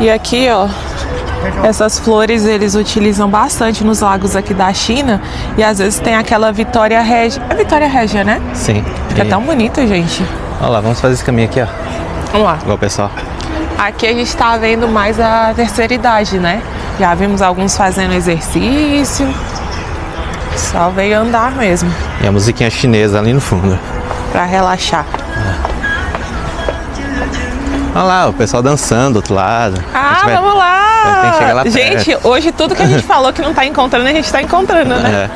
E aqui, ó, essas flores eles utilizam bastante nos lagos aqui da China. E às vezes tem aquela Vitória Régia. É Vitória Régia, né? Sim. Fica tão bonito, gente. Olha lá, vamos fazer esse caminho aqui, ó. Vamos lá. Igual o pessoal. Aqui a gente tá vendo mais a terceira idade, né? Já vimos alguns fazendo exercício. Só veio andar mesmo. E a musiquinha chinesa ali no fundo. Pra relaxar. Olha lá, o pessoal dançando do outro lado. Vamos lá! Tem que chegar lá perto. Gente, hoje tudo que a gente falou que não tá encontrando, a gente tá encontrando, né?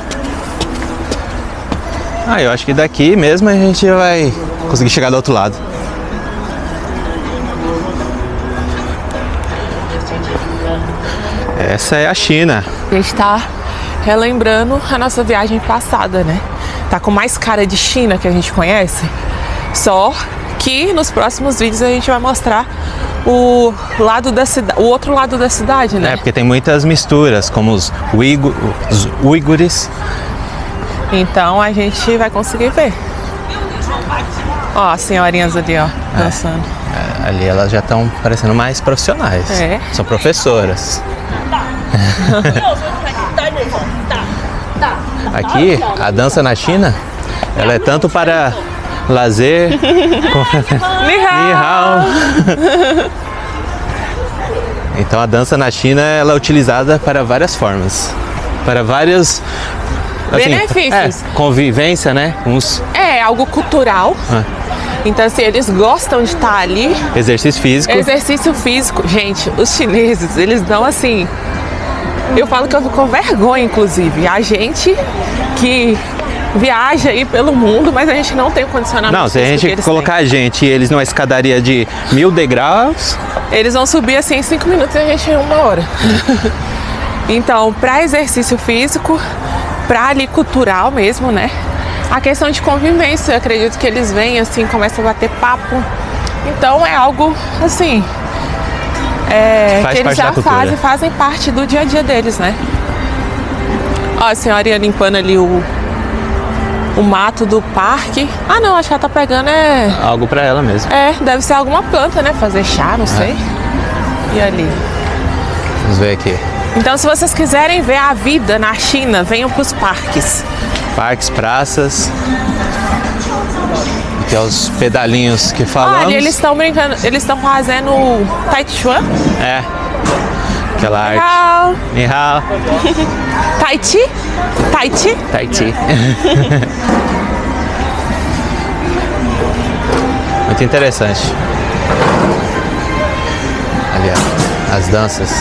Eu acho que daqui mesmo a gente vai conseguir chegar do outro lado. Essa é a China. A gente tá relembrando a nossa viagem passada, né? Tá com mais cara de China que a gente conhece. Só que nos próximos vídeos a gente vai mostrar o lado da cidade, o outro lado da cidade, né? Porque tem muitas misturas, como os uigures. Então a gente vai conseguir ver. Ó, as senhorinhas ali, ó, dançando. Ali elas já estão parecendo mais profissionais. São professoras. Aqui, a dança na China, ela é tanto para lazer, Ni hao. Então a dança na China ela é utilizada para várias formas, para vários benefícios. Convivência, né? É algo cultural. Então assim, eles gostam de estar ali. Exercício físico. Exercício físico. Gente, os chineses, eles dão assim... Eu falo que eu fico com vergonha, inclusive. A gente que viaja aí pelo mundo, mas a gente não tem o condicionamento. Não, se a gente colocar a gente e eles numa escadaria de 1000 degraus... Eles vão subir assim em 5 minutos e a gente em 1 hora. Então, para exercício físico, para ali cultural mesmo, né? A questão de convivência, eu acredito que eles vêm assim, começam a bater papo. Então é algo assim. Faz que eles parte da já cultura. fazem parte do dia a dia deles, né? Ó, a senhorinha limpando ali o mato do parque. Ah, não, acho que ela tá pegando Algo pra ela mesmo. deve ser alguma planta, né? Fazer chá, não sei. E ali. Vamos ver aqui. Então, se vocês quiserem ver a vida na China, venham pros parques. Parques, praças. Aqui é os pedalinhos que falamos. Olha, eles estão brincando, eles estão fazendo Tai Chi Chuan. É. Aquela arte. Tchau. Ni hao. Tai Chi? Tai Chi? Tai Chi. Muito interessante. Ali, ó, as danças.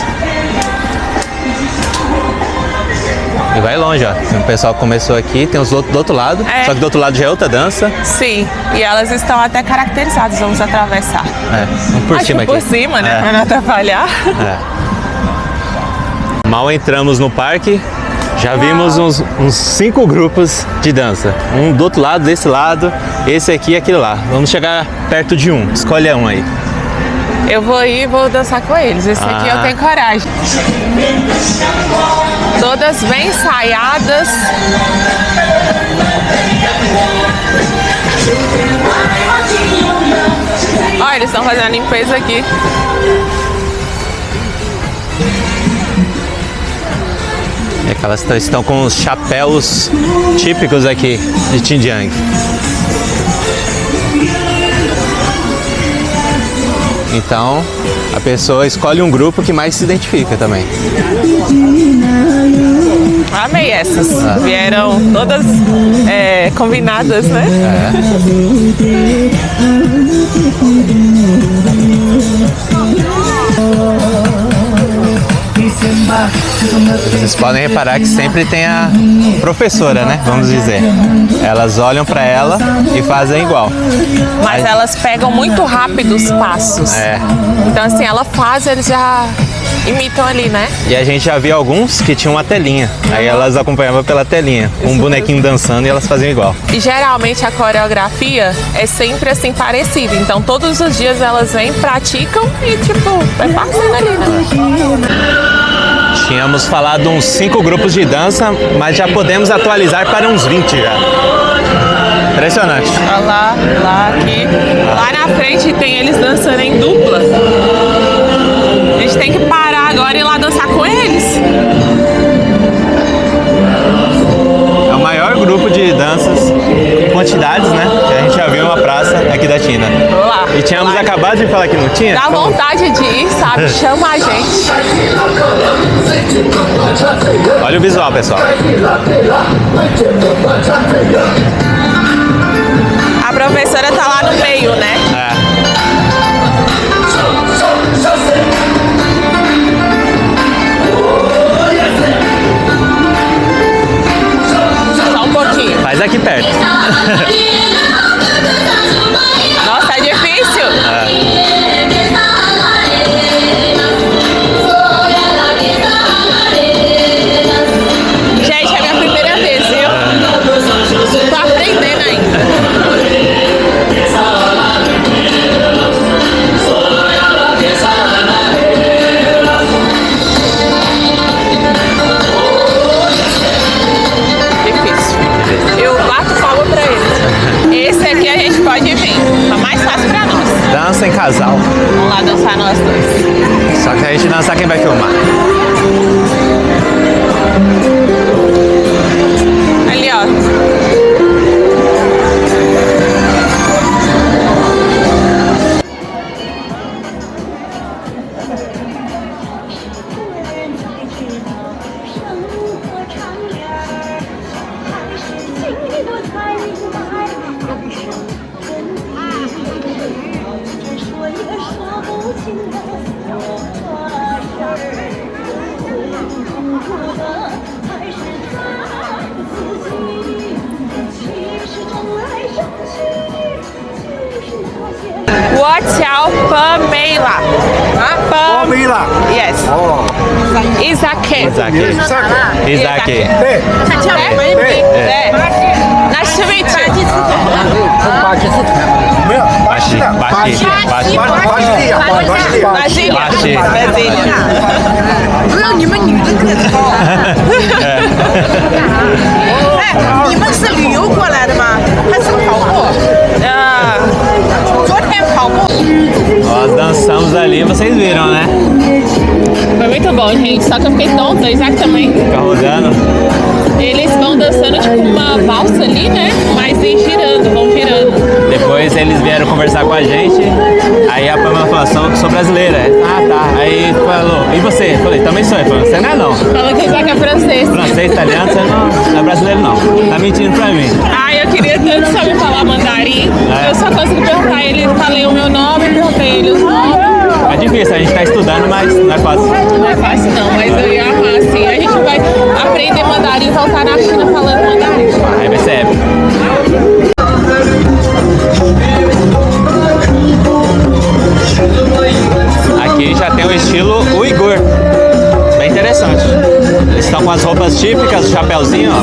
E vai longe, ó. O pessoal começou aqui, tem os outros do outro lado. Só que do outro lado já é outra dança. Sim, e elas estão até caracterizadas, vamos atravessar. Vamos por cima aqui. Por cima, né? É. Pra não atrapalhar. Mal entramos no parque, já vimos uns 5 grupos de dança. Um do outro lado, desse lado, esse aqui e aquele lá. Vamos chegar perto de um. Escolhe um aí. Eu vou ir e vou dançar com eles. Esse aqui eu tenho coragem. Todas bem ensaiadas. Olha, eles estão fazendo a limpeza aqui. É que elas estão com os chapéus típicos aqui de Xinjiang. Então, a pessoa escolhe um grupo que mais se identifica também. Amei essas. Vieram todas combinadas, né? Vocês podem reparar que sempre tem a professora, né? Vamos dizer. Elas olham pra ela e fazem igual. Mas elas pegam muito rápido os passos. Então, assim, ela faz, eles já imitam ali, né? E a gente já viu alguns que tinham uma telinha. Aí elas acompanhavam pela telinha. Um bonequinho dançando e elas faziam igual. E geralmente a coreografia é sempre assim parecida. Então todos os dias elas vêm, praticam e tipo, vai fazendo ali, né? Tínhamos falado uns 5 grupos de dança, mas já podemos atualizar para uns 20 já. Impressionante. Olha lá, aqui. Lá na frente tem eles dançando em dupla. A gente tem que parar agora e ir lá dançar com eles. É o maior grupo de danças em quantidades, né? Que a gente já viu em uma praça aqui da China. Vamos lá. E tínhamos acabado de falar que não tinha? Dá vontade de ir, sabe? Chama a gente. Olha o visual, pessoal. A professora tá lá no meio, né? Só um pouquinho. Faz aqui perto. Nossa, é difícil. Gente, é a minha primeira vez, viu? Tô aprendendo ainda. Difícil. Eu bato palma pra eles. Esse aqui a gente pode vir. Tá mais fácil pra nós. Dança em casal. Vamos lá dançar nós dois. Só que a gente dançar quem vai filmar. Ali, ó. What's your Pamela? Pamela. Yes. Isaac. Isaac. Nice to meet you. 没有， Baixi. Nós dançamos ali, vocês viram, né? Foi muito bom, gente. Só que eu fiquei tonta, Isaac também. Fica rodando. Eles vão dançando tipo uma valsa ali, né? Mas vem girando, vão girando. Depois eles vieram conversar com a gente. Aí a Pamela falou, sou brasileira. Ah, tá. Aí falou, e você? Eu falei, também sou. Ele falou, você não é não. Fala que o Isaac é francês. Francês, italiano, você não é brasileiro não. Tá mentindo pra mim. Ai, eu queria tanto saber falar mandarim. Eu só consigo perguntar ele, falei o meu nome, perguntei ele os nomes. É difícil, a gente tá estudando, mas não é fácil. Não é fácil não, mas eu ia amar, assim. A gente vai aprender mandarim e voltar na China falando mandarim. Aí vai ser épico. Aqui já tem o estilo uigur. Bem interessante. Eles estão com as roupas típicas, o chapéuzinho, ó.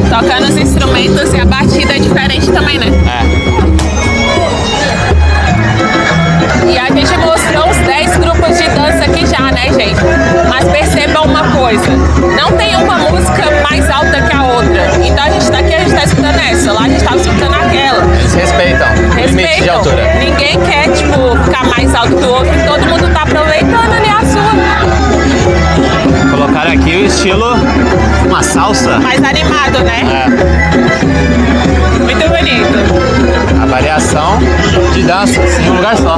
Tocando os instrumentos e a batida é diferente também, né? E a gente mostrou uns 10 grupos de dança aqui já, né, gente? Mas percebam uma coisa, não tem uma música mais alta que a outra. Então a gente tá aqui, a gente tá escutando essa, lá a gente tava escutando aquela. Eles respeitam o limite de altura. Ninguém quer, tipo, ficar mais alto que o outro, e todo mundo tá aproveitando ali a sua. Colocaram aqui o estilo, uma salsa. Mais animado, né? Muito bonito. A variação de dança em um lugar só.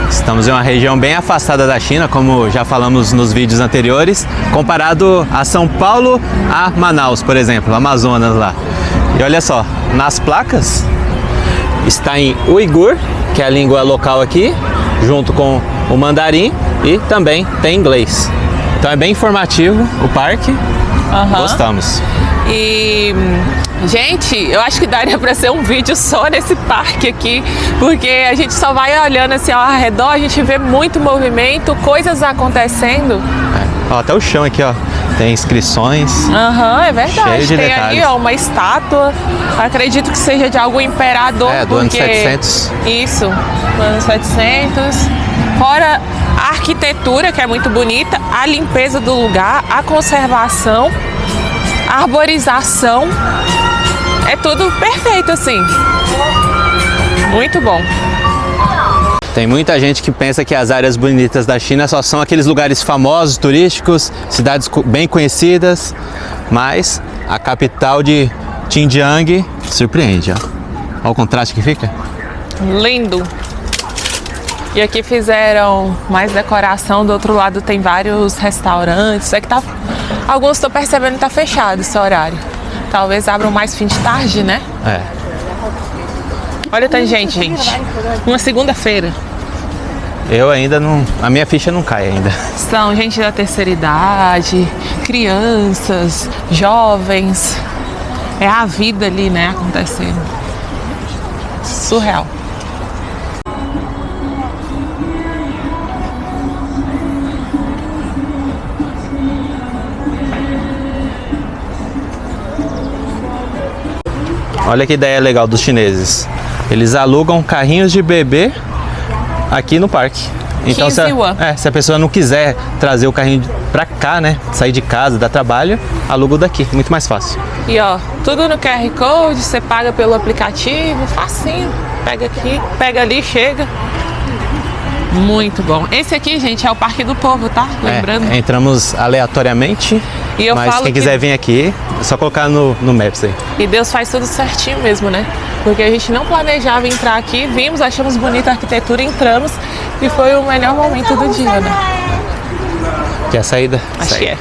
Estamos em uma região bem afastada da China, como já falamos nos vídeos anteriores, comparado a São Paulo a Manaus, por exemplo, Amazonas lá. E olha só, nas placas está em uigur, que é a língua local aqui, junto com o mandarim, e também tem inglês. Então é bem informativo o parque. Gostamos. E, gente, eu acho que daria pra ser um vídeo só nesse parque aqui, porque a gente só vai olhando assim ao redor, a gente vê muito movimento, coisas acontecendo. Ó, até o chão aqui, ó, tem inscrições. É verdade. Cheio de tem detalhes. ali, ó, uma estátua. Acredito que seja de algum imperador. Do ano 700. Isso, do ano 700. Fora a arquitetura, que é muito bonita, a limpeza do lugar, a conservação, a arborização. É tudo perfeito, assim. Muito bom. Tem muita gente que pensa que as áreas bonitas da China só são aqueles lugares famosos, turísticos, cidades bem conhecidas, mas a capital de Xinjiang surpreende, ó. Olha o contraste que fica. Lindo. E aqui fizeram mais decoração, do outro lado tem vários restaurantes. É que tá, alguns estou percebendo que tá fechado esse horário. Talvez abram mais fim de tarde, né? Olha, tem gente. Uma segunda-feira. Eu ainda não... A minha ficha não cai ainda. São gente da terceira idade, crianças, jovens. É a vida ali, né, acontecendo. Surreal. Olha que ideia legal dos chineses. Eles alugam carrinhos de bebê aqui no parque. Então se a pessoa não quiser trazer o carrinho pra cá, né, sair de casa, dar trabalho, aluga o daqui, muito mais fácil. E ó, tudo no QR Code, você paga pelo aplicativo, facinho. Pega aqui, pega ali, chega. Muito bom. Esse aqui, gente, é o Parque do Povo, tá? Lembrando. Entramos aleatoriamente, e eu mas falo quem quiser vir aqui, é só colocar no Maps aí. E Deus faz tudo certinho mesmo, né? Porque a gente não planejava entrar aqui, vimos, achamos bonita a arquitetura, entramos e foi o melhor momento do dia, né? Que é a saída? Acho que é.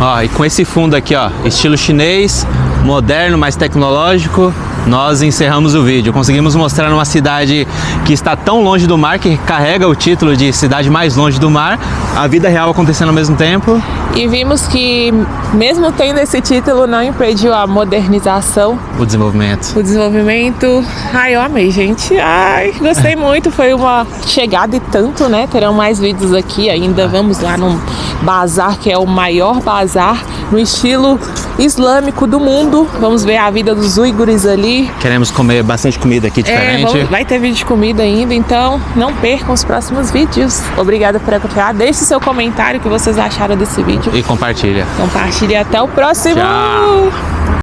Ó, e com esse fundo aqui, ó, estilo chinês, moderno, mais tecnológico, nós encerramos o vídeo. Conseguimos mostrar numa cidade que está tão longe do mar, que carrega o título de cidade mais longe do mar, a vida real acontecendo ao mesmo tempo. E vimos que, mesmo tendo esse título, não impediu a modernização, O desenvolvimento. Ai, eu amei, gente. Ai, gostei muito. Foi uma chegada e tanto, né? Terão mais vídeos aqui ainda. Vamos lá num bazar, que é o maior bazar no estilo islâmico do mundo. Vamos ver a vida dos uigures ali. Queremos comer bastante comida aqui diferente. Vai ter vídeo de comida ainda, então não percam os próximos vídeos. Obrigada por acompanhar. Deixe seu comentário o que vocês acharam desse vídeo. E compartilha. Compartilhe. Até o próximo. Tchau.